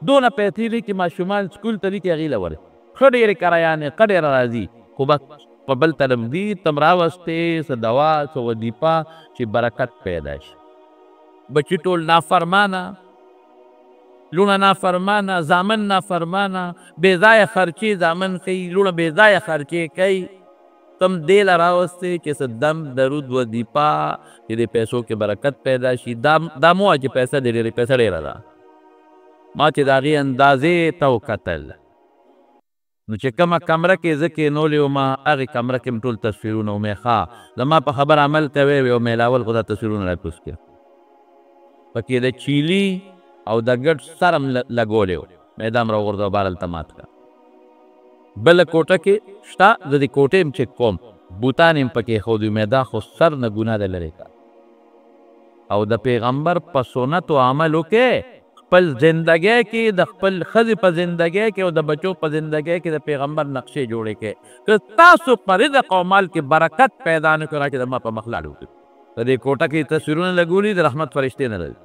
دونه پیسې دي چې ماشومان سکول ته دي چې هغې له ورکړي. ښه ډېرې کرایانې ښه ډېره راځي خو بس په بل طرف دي تم راوستې څه دوا څه وظیفه چې برکت پیدا شي. بچي ټول نافرمانه، لوڼه نافرمانه، زامن نافرمانه، بې ځایه خرچې زامن کوي، لوڼه بې ځایه خرچې کوي. تم دې له راوستې چې څه دم درود وظیفه چې د پیسو کې برکت پیدا شي. دا مو وایه چې پیسه دې ډېرې پیسه ډېره ده. ما چې د هغې اندازې ته وکتل نو چې کومه کمره کې زه کېنولی وم هغې کمره کې م ټول تصویرونه ومې ښه زما په خبر عمل کوې وې او میلاول خو دا تصویرونه راکوز کړه. پکې د چیلي او د ګډ سر هم لګولی و، مې دا هم راوغورځوه بار هلته مات کړه. بله کوټه کې شته، زه د کوټې هم چک کوم، بوتان یې هم پکې ایښودي، مې دا خو سر نه ګناه ده لرې کړه. او د پیغمبر په سنتو عمل وکړې، خپل زندګۍ کې د خپل ښځې په زندګۍ کې او د بچو په زندګۍ کې د پیغمبر نقشې جوړې کړې که تاسو په رزق او مال کې برکت پیدا نه کړه چې زما په مخ لاړ وکړي. په دې کوټه کې تصویرونه لګولي د رحمت فرشتې نه راځي،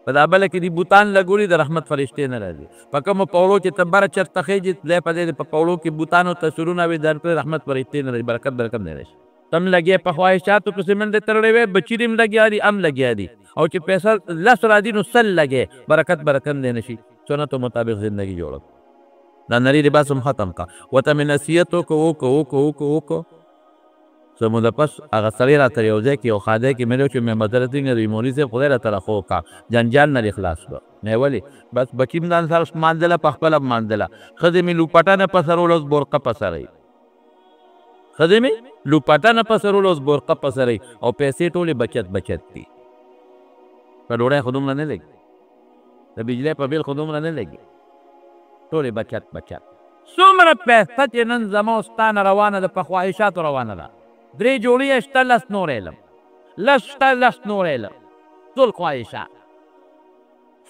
په دا بله کې دي بوتان لګولي د رحمت فرشتې نه راځي. په کومو پوړو چې ته بره چرته خېږي دی په دې په پوړو کې بوتانو تصویرونه وي در پرې رحمت فرشتې نه راځي، برکت نه راشي. تم لګیا په خواهشاتو پسې منډې تړلې وې، بچي دې هم لګیا دي هم لګیا دي، او چې پیسه 10 راځي نو 100 لګې، برکت دی نشي. سنتو مطابق زندگی جوړه دا نری لباس هم ختم کا وته مې نصیحت وکړو څه موده پس هغه سړی راته یو ځای کې یو خادی کې مې چې مې مدرسې نه دی مولوي صاحب خدای راته راښو کا جنجال نه دې خلاص کړه. مې ولې بس بچي مې ځان سره مانځله په خپله مانځله، ښځې مې لوپټه نه په سرول اوس بورقه په سروي، ښځې مې لوپټه نه په سرول اوس بورقه په سروي، او پیسې ټولې بچت دي. په ډوډۍ خو دومره نه لګي، د بجلۍ په بیل خو دومره نه لګي، ټولې بچت. څومره پیسه چې نن زما او ستا نه روانه ده په خواهشاتو روانه ده، 3 جوړې یې شته، 10 نور علم، 10 شته 10 نور علم، ټول خواهشات.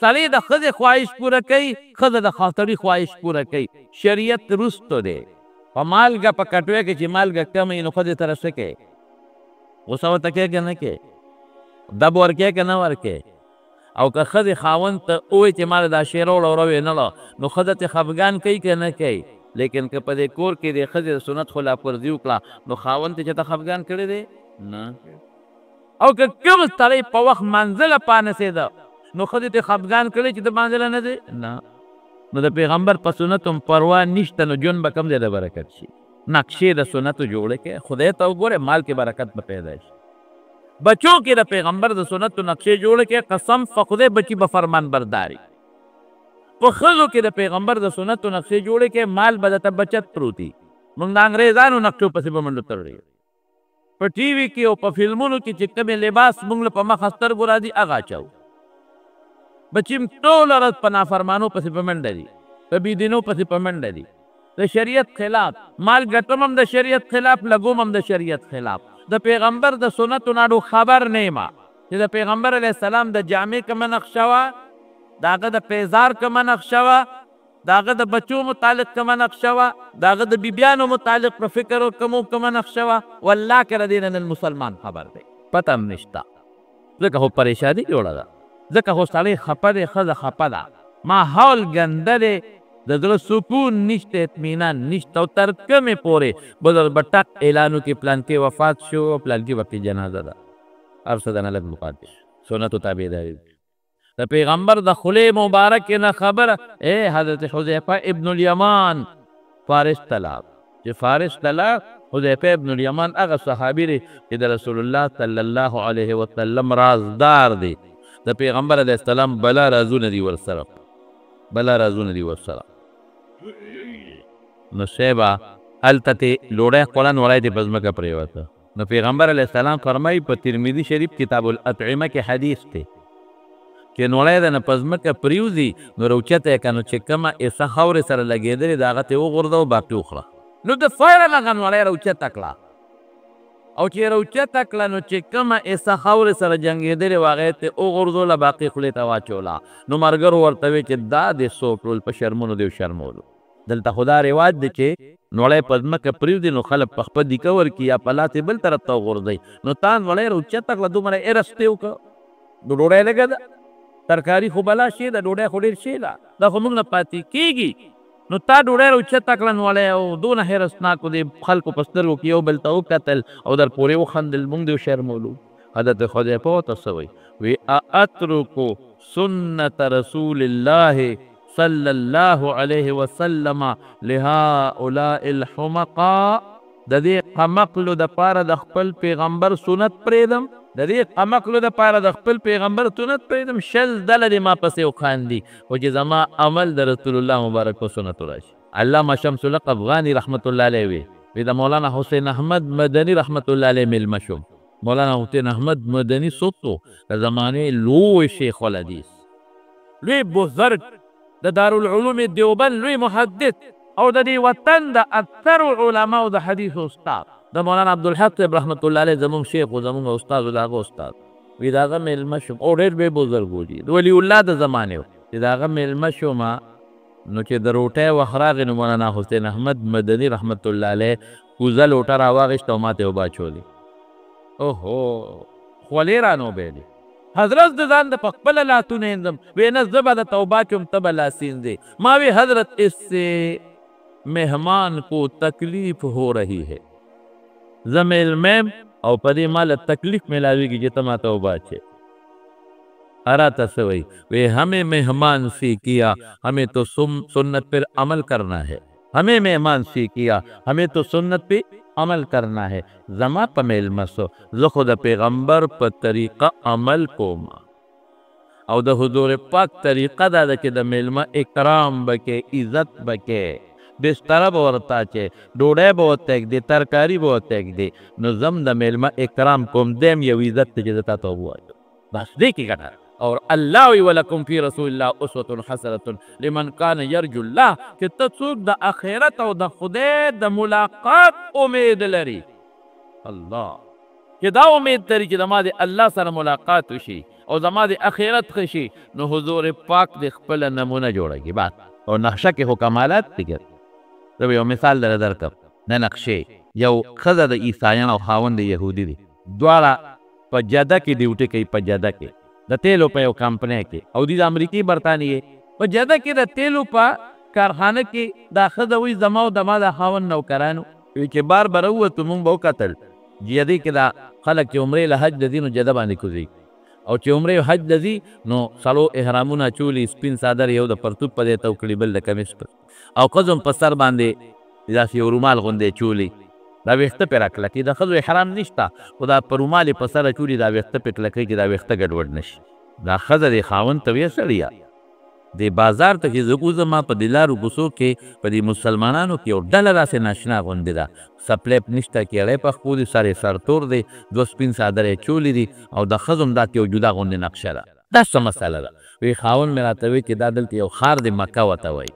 سړی د ښځې خواهش پوره کوي، ښځه د خاطري خواهش پوره کوي. شریعت رستو دی په مالګه په کټوۍ کې چې مالګه کم وي نو ښځې سره څه کوې؟ غوسه ورته کوې که نه کوې؟ دب ورکې که نه ورکې؟ او که ښځې خاوند ته ووایي چې ما دا شی راوړه وینله نو ښځه ترې خفګان کوي که نه کوي؟ لیکن که په دې کور کې د ښځې د سنت خلاف ورزي وکړه نو خاوند ته چې ته خفګان کړی دی نه. او که کوم سړی په وخت منزله پانسېده نو ښځې ته خفګان کړی چې ته منزله نه دی نه. نو د پیغمبر په سنتو پروا نشته نو ژوند به کوم ځای د برکت شي. نقشې د سنتو جوړې کړې، خدای ته وګورې مال کې برکت به پیدا شي. بچوں کې د پیغمبر د سنتو نقشې جوړې کړې، قسم په خدای بچي به فرمان برداري. په ښځو کې د پیغمبر د سنتو نقشې جوړې کړې، مال به درته بچت پروتي. موږ د انګریزانو نقشو پسې به منډو تړلي، په ټي وي کې او په فلمونو کې چې کومې لباس موږ له په مخه سترګو راځي هغه اچوو. بچي م ټوله ورځ په نافرمانو پسې په منډه دي، په بېدینو پسې په منډه دي، د شریعت خلاف. مال ګټم هم د شریعت خلاف، لګوم هم د شریعت خلاف. د پیغمبر د سنتو نه خبر نه یم چې د پیغمبر علیه السلام د جامې کومه نقشه وه، د هغه د پیزار کومه نقشه وه، د هغه د بچو متعلق کومه نقشه وه، د هغه د بیبیانو متعلق په فکر کومه نقشه وه، والله که د دې نه نن مسلمان خبر دی پته هم نشته. ځکه خو پریشاني جوړه ده، ځکه خو سړی خفه دی، ښځه خفه ده، ماحول ګنده دی، د زړه سکون نشته، اطمینان نشته. او تر کومې پورې به به ټک اعلان وکړي پلانکې وفات شو او پلانکې به پکې جنازه ده، هر څه د نه لږ پاتې شو. سنتو تابعداري د پیغمبر د خولې مبارکې نه خبره. حضرت حذیفه ابن الیمان فارس تلاړ چې فارس تلاړ حذیفه ابن الیمان هغه صحابي دی چې د رسول الله صلی الله علیه وسلم رازدار دی د پیغمبر علیه السلام بلا رازونه دي ورسره نو شیبه هلته تې لوړی خوړه نوړی دې په ځمکه پرېوته نو پیغمبر علیه السلام فرمایي په ترمذي شریف کتاب الاطعمه کې حدیث دی چې نوړی د نه په ځمکه پرېوځي نو راوچته یې که نو چې کومه ایسه خاورې سره لګېدلې د هغه ته یې وغورځه او باقي وخوره نو د فوراً هغه نوړی راوچته کړه او چې راوچته کړه نو چې کومه ایسه خاورې سره جنګېدلې وه هغه یې ته وغورځوله باقي خولې ته واچوله نو ملګرو ورته ویې چې دا دې څوک ټول په شرمونو دې وشرمولو دلته خو دا رواج دی چې نوړی په ځمکه پرېږدي نو خلک په خپه دیکه ورکړي یا په لاس یې بل طرف ته وغورځوي نو تا نوړی راوچته کړه دومره ارستې وکړه نو ډوډۍ لږه ده ترکاري خو بلا شی ده ډوډۍ خو ډېر شی ده دا خو موږ نه پاتې کېږي نو تا ډوډۍ راوچته کړه نوړی او دونه حیرسناکو دې خلکو په سترګو کې یو بل ته وکتل او در پورې وخندل موږ دې وشرمولو حضرت حذیفه ورته څه وایي اترکو سنت رسول الله صلی الله علیه وسلم لهؤلاء الحمقاء د دې قمقلو د پاره د خپل پیغمبر سنت پرېږدم د دې قمقلو د پاره د خپل پیغمبر سنت پرېږدم شل ډله دې ما پسې وخاندي خو چې زما عمل د رسول الله مبارک په سنتو راشي علامه شمس الحق افغاني رحمت الله علیه وی د مولانا حسین احمد مدني رحمت الله علیه میلمه شوم مولانا حسین احمد مدني څوک و د زمانې لوی شیخ الحدیث لوی بزرګ د دارالعلوم دیوبند لوی محدث او د دې وطن د اکثرو علماو د حدیث استاد د مولانا عبدالحق صاحب رحمت الله علیه زمونږ شیخ و زمونږ استاد و د هغه استاد وی د هغه میلمه شوم او ډېر بې بزرګ و د ولی الله د زمانې و چې د هغه میلمه شوم نو چې د روټۍ وخت راغی نو مولانا حسین احمد مدني رحمت الله علیه کوزه لوټه راواغېسته او ما ته یې اوبه اچولې اوهو خولې رانوبېلې حضرت د ځان د په خپله لاسونه ایندم وی نه زه به د توبه کوم ته به لاس ایندې ما وی حضرت اس سے مہمان کو تکلیف ہو رہی ہے زه میلمیم او په دې ما له تکلیف میلاویږي چې ته ما ته اوبه اچې راته څه وایي وی ہمیں مہمان سے کیا ہمیں تو سنت پر عمل کرنا ہے ہمیں مہمان سے کیا ہمیں تو سنت پہ عمل کرنا ہے زما په میلمه سو زه خو د پیغمبر په طریقه عمل کوم او د حضور پاک طریقه دا ده چې د میلمه اکرام بکې عزت بکې بستره به ورته اچې ډوډۍ به ورته ږدې ترکاري به ورته ږدې نو زم د میلمه اکرام کوم دیم یو عزت دی چې زه تا ته ووایم بس دې کې ګټه اور الله وی ولکم فی رسول الله اسوة حسنة لمن کان یرجو الله چې ته څوک د آخرت او د خدای د ملاقات امید لري الله چې دا امید لري چې زما د الله سره ملاقات وشي او زما د آخرت ښه شي نو حضور پاک د خپله نمونه جوړوي بس او نقشه کې خو کمالات دي زه به یو مثال درکړم نه نقشې یو ښځه د عیسایانو او خاوند د یهودي دي دواړه په جده کې ډیوټي کوي په جده کې د تیلو په یو کمپنۍ کې او دوی د امریکې برطانیې په جده کې د تیلو په کارخانه کې دا ښځه وایي زما او زما د خاوند نوکرانو وایي چې بار به راووتو مونږ به وکتل جدې کې دا خلک چې عمرې له حج ته ځي نو جده باندې کوزي او چې عمرې حج ته ځي نو څلور احرامونه اچولي سپین څادر یو د پرتوب په دی ته وکړي بل د کمیس په او ښځو هم په سر باندې داسې یو رومال غوندې اچولي دا ویښته پرې راکلکوي د ښځو احرام نشته خو دا په رومال یې په سر اچولي دا ویښته پرې کلکوي چې دا ویښته ګډوډ نشي دا ښځه د خاوند ته ویې سړیه د بازار ته چې زه کوزم په دې لارو کوڅو کې په دې مسلمانانو کې یو ډله داسې ناشنا غوندې ده سپلیپ نشته کیړی په خپو دي سر یې سرتور دی دوه سپین څادر یې چولي دي او د ښځو هم داسې یو جدا غوندې نقشه ده دا څه مسله ده وی خاوند مې راته وایي چې دا دلته یو ښار د مکه ورته وایي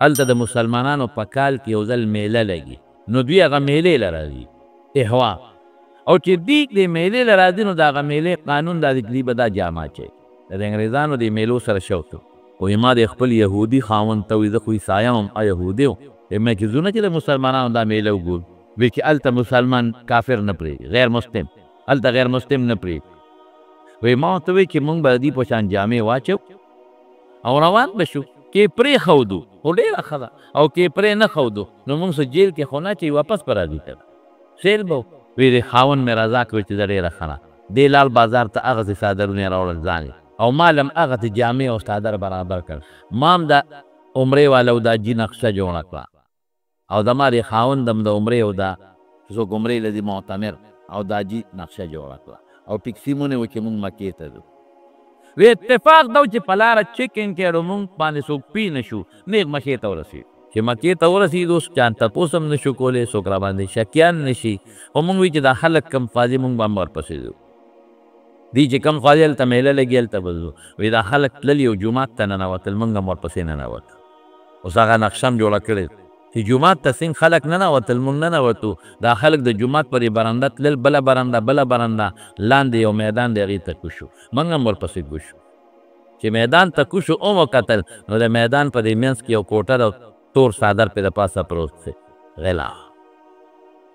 هلته د مسلمانانو په کال کې یو ځل میله لګي نو دوی هغه میلې له راځي احوا او چې دوی د میلې له راځي نو د هغه میلې قانون دا دی دوی به دا جامه اچوي د انګریزانو د میلو سره شوق وایي ما د خپل یهودي خاوند ته وایي زه خو عیسایه یم یهودي یم مې کې ځو نه چې د مسلمانانو دا میله وګورو وایي چې هلته مسلمان کافر نه پرېږدي غیر مسلم هلته غیر مسلم نه پرېږدي وایي ما ورته وایي چې مونږ به د دې په شان جامې واچو او روان به شو کې پرې ښودو خو ډېره ښه ده او کې پرې نه ښودو نو مونږ سو جیل کې خو نه چې واپس به راځي ته سیل به وایي د خاوند مې رضا کوي چې زه ډېره ښه ده دې لال بازار ته هغسې څادرونه یې راوړل ځان او ما هم هغسې جامې او څادر برابر کړ ما هم د عمرې والو دا جي نقشه جوړه کړه او د ماري خاوندم د عمرې او دا څوک عمرې لدي معتمر او دا جي نقشه جوړه کړه او ټیکسي مونږ و چې مونږ مکې ته ځو. وی اتفاق دا و چې په لاره چیکن کړو مونږ باندې څوک پی نه شو نیغ مکې ته ورسېدو. چې مکې ته ورسېدو چا تپوس هم نه شو کولی څوک را باندې شکیان نه شي. خو مونږ وی چې دا خلک کم قاضي مونږ به هم ورپسې ځو. دی چې کم قاضي هلته میله لګي هلته به ځو. وی دا خلک تللي او جومات ته ننوتل مونږ هم ورپسې ننوتو. اوس هغه نقشه هم جوړه کړې چې جومات ته څنګه خلک ننوتل مونږ ننوتو. دا خلک د جومات پرې برنده تلل بله برنده لاندې یو میدان دی هغې ته کوشو مونږ هم ورپسې کوشو. چې میدان ته کوشو او مو کتل نو د میدان په دې منځ کې یو کوټه ده تور صادر پې د پاسه پروت دی غلا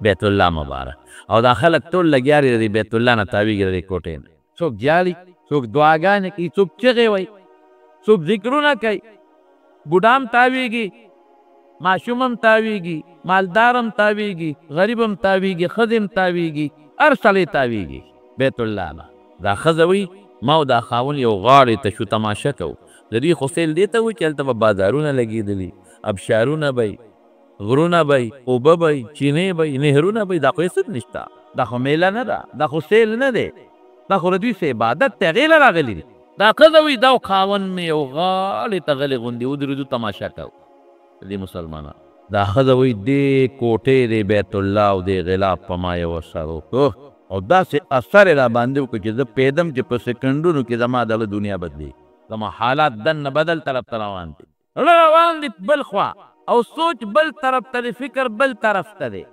بیت الله مبارک. او دا خلک ټول لګیا دي د بیت الله نه تاویږي د دې کوټې نه. څوک جاړي څوک دعاګانې کوي څوک چغې وایي څوک ذکرونه کوي. بوډا هم تاویږي ماشوم هم تاویږي مالدار هم تاویږي غریب هم تاویږي ښځې هم تاویږي هر سړی تاویږي بیت الله نه. دا ښځه وایي ما او دا خاوند یو غاړې ته شو تماشه کوو. د دوی خو سیل دې ته وایي چې هلته به بازارونه لګېدلي ابشارونه به وي غرونه به وي اوبه به وي چینې به وي نهرونه به وي. دا خو هېڅ نشته. دا خو میله نه ده دا خو سیل نه دی. دا خو د دوی څه عبادت دی هغې له راغلي دي. دا ښځه وایي دا خاوند مې یو غاړې ته غلې غوندې ودرېدو تماشه کوو. دې مسلمانان دا ښځه وایي دې کوټې د بیت الله او د غلاف په ما یو اثر وکړو او داسې اثر یې را باندې وکړو چې زه پوهېدم چې په سکنډونو کې زما دغه دنیا بدلېږي. زما حالات دننه بدل طرف ته روان دي روان دي بل خوا او سوچ بل طرف ته دی فکر بل طرف ته دی.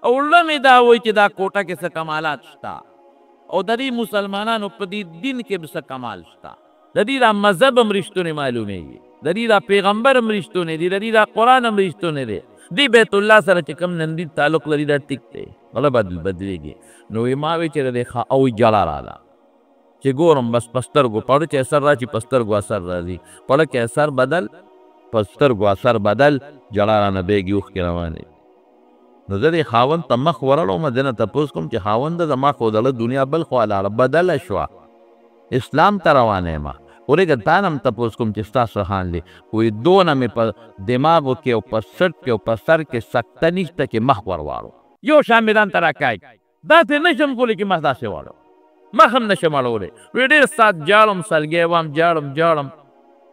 او زړه مې دا وایي چې دا کوټه کې څه کمالات شته او د دې مسلمانانو په دې دین کې به څه کمال شته. د دې دا مذهب هم رښتونې معلومېږي د دې دا پیغمبر هم رښتونې دي د دې دا قرآن هم رښتونې دی. دې بیت الله سره چې کوم نن دې تعلق لري دا ټیک دی غله بدلېږي. نو ما وی چې د او جړه راله چې ګورم بس په سترګو پړه چې اثر را چې په سترګو اثر راځي پړه کې اثر بدل په سترګو اثر بدل جړه رانه بیګي اوښکې روانې. نو زه دې خاوند ته مخ ورړم دې نه تپوس کوم چې خاوند زما خو دله دنیا بل خوا لاړه بدله شوه اسلام ته روانه یم. ورېږه تا نه هم تپوس کوم چې ستاسو حال دی. وایي دونه مې په دماغو کې او په سټ کې او په سر کې سکته نشته چې مخ ور واړو. یو شان مې ځان ته راکاږي داسې نشم کولی چې مخ داسې واړو مخ هم نشم اړولی. وی ډېر ساعت جاړم سلګی وم جاړم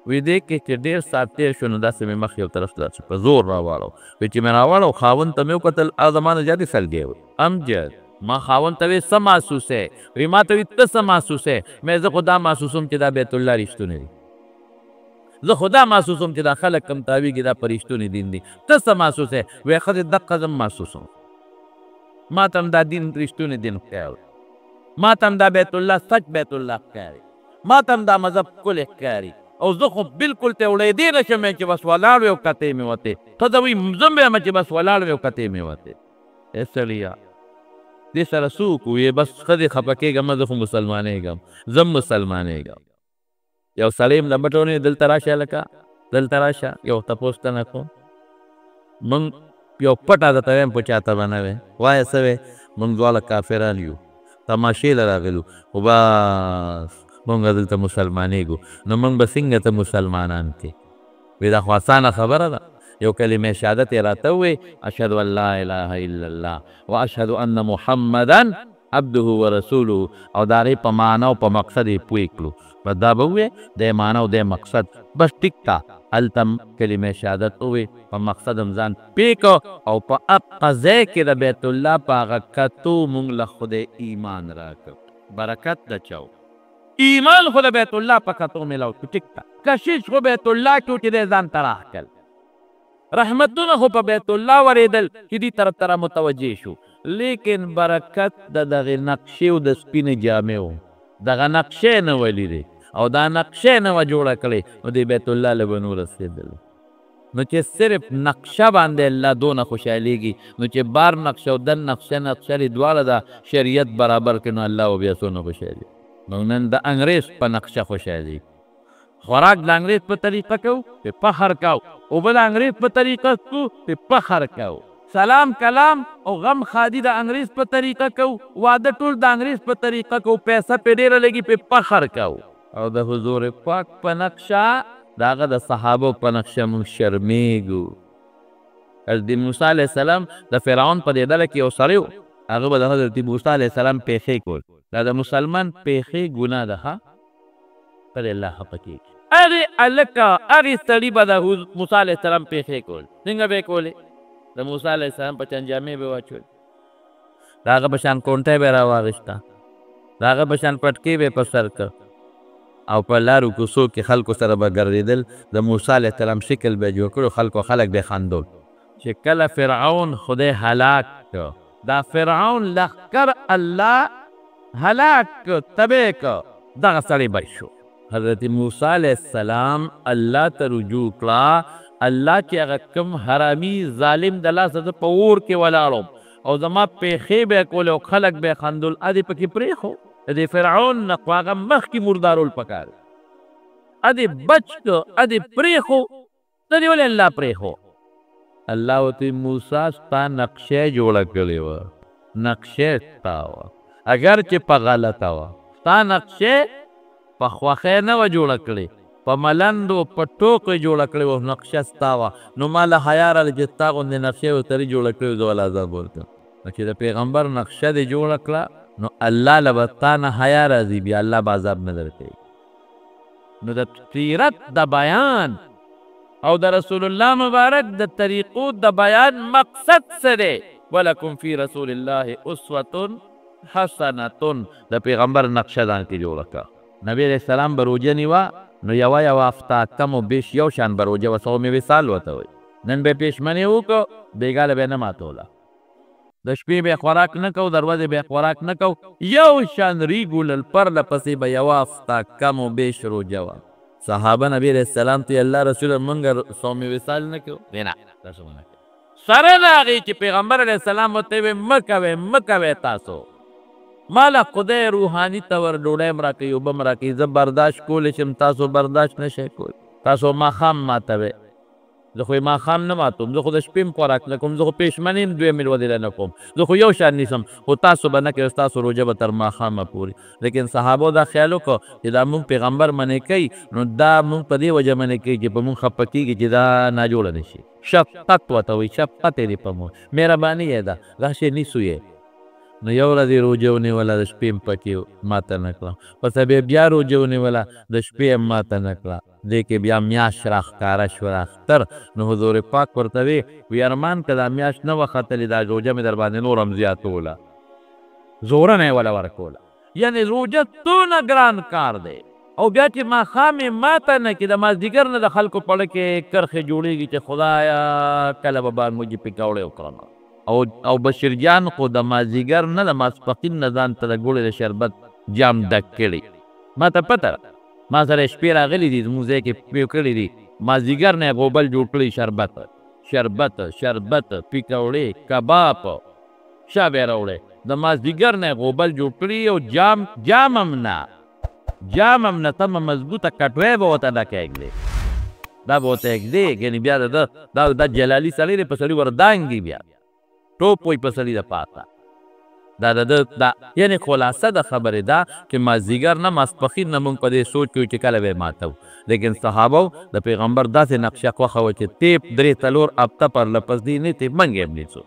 وی دې کې چې ډېر ساعت تېر شو نو داسې مې مخ یو طرف ته داسې په زور راواړو. وی چې مې راواړو خاوند ته مې وکتل هغه زما نه زیاتې سلګی وی امجد. ما خاوند ته وی څه محسوسې وی ما ته وی ته څه محسوسې مې زه خو دا محسوسوم چې دا بیت الله رښتونی دی. زه خو دا محسوسوم چې دا خلک کم تاویږي دا په رښتونی دین دی. ته څه محسوسې وی ښځې دقه زه محسوسوم ما ته هم دا دین رښتونی دین ښکاري ما ته هم دا بیت الله سچ بیت الله ښکاري ما ته هم دا مذهب ښکلی ښکاري. او زه خو بلکل ته وړېدی نه شم چې بس ولاړ وې او کتې مې وتې. ښځه وایي زه هم یم چې بس ولاړ وې او کتې مې وتې. ای سړیه دې سره څه وکړو بس ښځې خفه کېږم زه خو مسلمانېږم زه هم مسلمانېږم. یو سړی م لمبټونې دلته راشه لکه دلته راشه یو تپوس ته نه کوم موږ یو پټه درته وایم په چاته به نه وې وایه څه وې موږ دواړه کافران یو تماشې له راغلو خو بس موږ دلته مسلمانېږو نو موږ به څنګه ته مسلمانان کې. وی دا خو اسانه خبره ده. یو کلمه شهادت یې راته ووایي اشهد ان لا اله الا الله و اشهد ان محمدا عبده و رسوله او د هغې په معنا او په مقصد یې پوه کړو. بس دا به ووایې د معنا او د مقصد بس ټیک تا هلته هم کلمه شهادت ووایي په مقصد هم ځان پوه کړو او په هغه ځای کې د بیت الله په هغه کتو موږ له خدای ایمان راکړو. برکت د چاو ایمان خو د بیت الله په کتو میلاو شو. ټیک تا کشش خو بیت الله کې چې دی ځان ته راښکل رحمتونه خو په بیت الله ورېدل چې دې طرف ته را متوجه شو. لیکن برکت د دغې نقشې او د سپینې جامې و دغه نقشې نه ولیدې او دا نقشې نه وه جوړه کړې نو دې بیت الله له به نو رسېدل. نو چې صرف نقشه باندې الله دونه خوشحالېږي نو چې بار نقشه او دن نقشه لري دواړه د شریعت برابر کړي نو الله به بیا څونه خوشحالېږي. موږ نن د انګریز په نقشه خوشحالېږي. خوراک د انګریز په طریقه کوو پې فخر کوو اوبه د انګریز په طریقه څکو پې فخر کوو سلام کلام او غم خادي د انګریز په طریقه کوو واده ټول د انګریز په طریقه کوو پیسه پې ډېره لګي پې فخر کوو. او د حضور پاک په نقشه د هغه د صحابو په نقشه موږ شرمېږو. حضرت موسی علیه السلام د فرعون په دې ډله کې یو سړی و، هغه به د حضرت موسی علیه السلام پیښې کول. دا د مسلمان پیښې ګناه ده ښه، پر الله خفه کېږي. هغې هلکه هغې سړي به د موسی علیه السلام پیښې کول. څنګه به یې کولې؟ د موسی علیه السلام په شان جامې به یې واچولې، د هغه په شان کونټۍ به یې راواغېسته، د هغه په شان پټکې به یې په سر کړ او په لارو کوڅو کې خلکو سره به ګرځېدل. د موسی علیه السلام شکل به یې جوړ کړو، خلک به یې خندول. چې کله فرعون خدای هلاک کړ، دا فرعون لښکر الله هلاک کړ، تباه کړ، دغه سړی بچ شو. حضرت موسی علیه السلام الله ته رجوع کړه، الله چې هغه کوم حرامي ظالم د لاسه زه په اور کې ولاړم او زما پیښې به یې کولې او خلک به یې خندول، ادې پکې پرېښو. د دې فرعون نه خو هغه مخکې مردارول پکار، ادې بچ کړ، ادې پرېښو، د دې ولې الله پرېښو؟ الله ورته موسی ستا نقشه جوړه کړې وه، نقشه ستا وه، اگر چې په غلطه وه، ستا نقشه په خوښۍ نه وه جوړه کړې، په ملندو په ټوکو یې جوړه کړې وه، نقشه ستا وه. نو ما له حیا راغله چې ستا غوندې نقشه یې ورته جوړه کړې وه، زه ول عذاب ورکړم. نو چې د پیغمبر نقشه دې جوړه کړه نو الله له به تا نه حیا راځي، بیا الله به عذاب نه درکوي. نو د سیرت د بیان او د رسول الله مبارک د طریقو د بیان مقصد څه دی؟ ولکم فی رسول الله اسوة حسنة. د پیغمبر نقشه ځان کې جوړه کړه. نبی علیه السلام به روژه نیوه نو یوه هفته کم و بیش یو شان به روژه وه، صوم وصال ورته وایي. نن به یې پیشمنې وکړو، بېګاله به یې نه ماتوله، د شپې به یې خوراک نه کو، د ورځې به یې خوراک نه کو، یو شان ریګولل پرله پسې به یوه هفته کم و بیش روژه وه. صحابه نبی علیه السلام ته الله رسوله موږ صوم وصال نه کوو؟ نه، تاسو ونه کوئ. سره د هغې چې پیغمبر علیه السلام ورته ویې مه کوئ، مه کوئ تاسو، ما له خدای روحاني طور ډوډۍ م راکوي، اوبه م راکوي، زه برداشت کولی شم، تاسو برداشت نه شئ کولی. تاسو ماښام ماتوئ، زه خو یې ماښام نه ماتوم، زه خو د شپې م خوراک نه کوم، زه خو پیشمنې م دویمې ورځې نه کوم، زه خو یو شان نیسم، خو تاسو به نه کوئ، ستاسو روژه به تر ماښامه پورې. لیکن صحابو دا خیال وکړو چې دا مونږ پیغمبر منې کوي، نو دا مونږ په دې وجه منې کوي چې په مونږ خفه کېږي چې دا ناجوړه نه شي. شفقت ورته وایي، شفقت یې دی په مونږ، مهرباني یې ده، دا شی نیسو یې. نو یو ورځ یې روژه ونیوله، د شپې م پکې ماته نه کړه، ورته بیا روژه ونیوله، د شپې هم ماته نه کړه. دې کې بیا میاشت راښکاره شوه اختر. نو حضور پاک ورته وی ارمان که دا میاشت نه وه ختلې، دا روژه مې در باندې نور هم زیاتوله، زورنه یې وله ورکوله. یعنې روژه څونه ګران کار دی. او بیا چې ماښام یې ماته نه کړي، د مازدیګر نه د خلکو په زړه کې کرښې جوړېږي چې خدایه کله به بانګوجي پکوړې وکړم. او بشیر جان خو د مازدیګر نه د ماسپښین نه ځان ته د ګوړې د شربت جام ډک کړي. ما ته پته ما سره شپې راغلي دي، زموږ ځای کې پیو کړي دي، مازدیګر نه یې غوبل جوړ کړي، شربت پکوړې کباب شا به یې راوړی، د مازدیګر نه یې غوبل جوړ کړي او جام هم نه تمه مضبوطه کټوی به ورته ډکه ایږدي، دا به ورته ایږدي. یعنې بیا دا جلالي سړی دی، په سړي وردانګي، بیا ټوپ وایي په سړي د پاسه. دا یعنې خلاصه د خبرې دا چې مازدیګر نه ماسپښین نه مونږ په دې سوچ کوو چې کله به یې ماتو. لیکن صحابو د پیغمبر داسې نقشه خوښه وه چې تیپ 3-4 هفته پرله پسې نه تیپ منګ یې هم نیسو.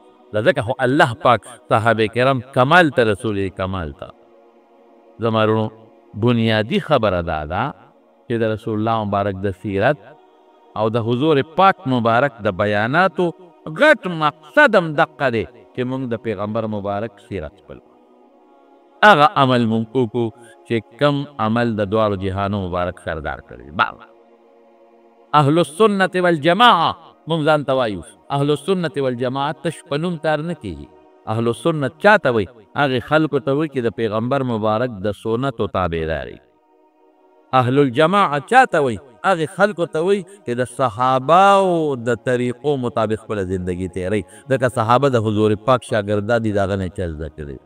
ځکه خو الله پاک صحابه کرام کمال ته رسول کمال ته. زما وروڼو بنیادي خبره دا ده چې د رسول الله مبارک د سیرت او د حضور پاک مبارک د بیاناتو غټ مقصد هم دقه دی چې موږ د پیغمبر مبارک سیرت خپل هغه عمل مونږ وکړو چې کم عمل د دواړو جهانو مبارک سردار کړی. اهل السنت والجماعه مونږ ځان ته وایو اهل السنت والجماعه، تش په نوم کار نه کېږي. اهل السنت چاته وایي؟ هغې خلکو ته وایي چې د پیغمبر مبارک د سنتو تابعداري. اهل الجماعه چاته وایي؟ هغې خلکو ته وایي چې د صحابهو د طریقو مطابق خپله زندګي تېروي. ځکه صحابه د حضور پاک شاګردان دي، د هغه نه چا زده کړي.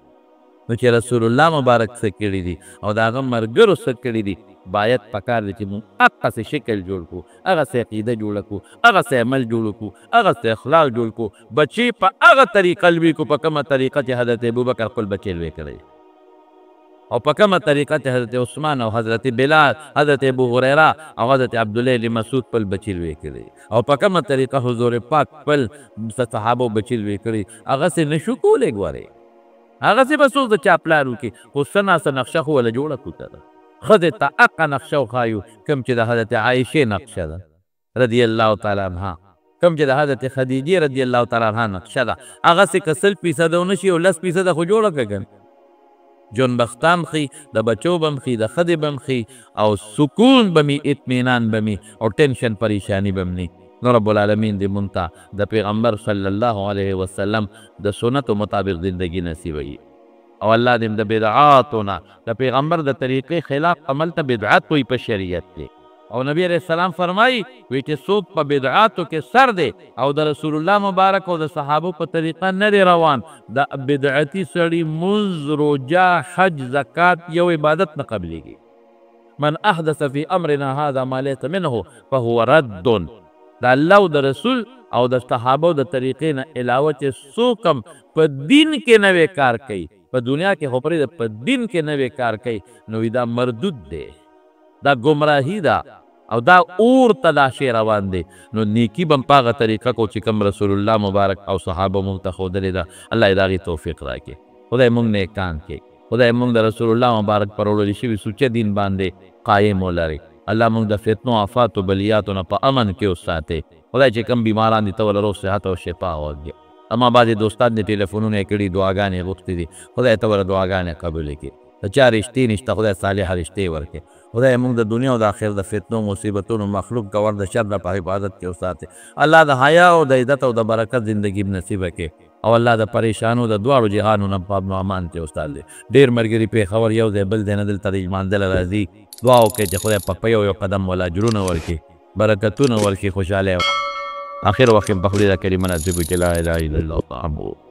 نو چې رسول الله مبارک څه کړي دي او د هغه ملګرو څه کړي دي، باید پکار دی چې موږ هغسې شکل جوړ کړو، هغسې عقیده جوړه کړو، هغسې عمل جوړ کړو، هغسې اخلاق جوړ کړو، بچي په هغه طریقه لوی کړو په کومه طریقه چې حضرت ابوبکر خپل بچی لوی کړی. او په کومه طریقه چې حضرت عثمان او حضرت بلال، حضرت ابو هریره او حضرت عبدالله بن مسعود خپل بچي لوی کړي او په کومه طریقه حضور پاک خپل صحابو بچي لوی کړي، هغسې نشو کولی. ګورې هغسې به څوک د چا پلار وکړي، خو څه ناسه نقشه خو وله جوړه کړو که ده. ښځې ته هغه نقشه وښایو کوم چې د حضرت عایشې نقشه ده رضی الله تعالی عنها، کوم چې د حضرت خدیجې رضی الله تعالی عنها نقشه ده. هغسې که 100% ونه شي او 10% خو جوړه کړه که نه. جون بختان خي، د بچو بم خي، د ښځې بم خي او سکون به مي، اطمینان به مي او ټینشن پریشانی بم ني. نو رب العالمین دې مونږ ته د پیغمبر صلی الله علیه وسلم د سنتو مطابق زندگی نصیبوي او الله دې د بدعاتو نه، د پیغمبر د طریقې خلاف عمل ته بدعت وایي په شریعت کې. او نبی علیہ السلام فرمایي وی چې څوک په بدعاتو کې سر دی او د رسول الله مبارک او د صحابو په طریقه نه دی روان، د بدعتي سړي منځ، روژه، حج، زکات یو عبادت نه قبلیږي. من احدث فی امرنا هذا ما لیس منه فهو رد. د الله او د رسول او د صحابو د طریقې نه علاوه چې څوک هم په دین کې نوی کار کوي، په دنیا کې خو پرېږده، په دین کې نوی کار کوي، نو دا مردود دی، دا گمراهی ده او دا اور ته دا شی روان دی. نو نیکی به هم په هغه طریقه کو چې کوم رسول الله مبارک او صحابه مونږ ته ښودلې ده. الله یې د هغې توفیق راکړي. خدای مونږ نیکان کړي. خدای مونږ د رسول الله مبارک پر وړلي شوي سوچه دین باندې قایم ولري. الله مونږ د فتنو، آفاتو، بلیاتو نه په امن کې وساتي. خدای چې کوم بیماران دي ته ول روغ صحت او شفا ورکړي. اما بعضې دوستان دې ټلیفونونه یې کړي، دعاګانې غوښتې دي، خدای ته ول دعاګانې قبولې کړي. د چا رشتې نشته، خدای صالحه رشتې ورکړي. خدای موږ د دنیا او د آخرت د فتنو، مصیبتونو، مخلوق کور د شر نه په حفاظت کې وساتي. الله د حیا او د عزت او د برکت زندګي نصیبه کړي او الله د پریشانو د دواړو جهانو نه په امن او امان کې استاد دی. ډېر ملګري پېښور یو ځای بل ځای نه دلته د لمانځله راځي. دعا وکړئ چې خدای په یو قدم ولا اجرونه ورکړي، برکتونه ورکړي، خوشحالی. آخر وخت په خپله کلمه نصیب کړي. لا اله الا الله.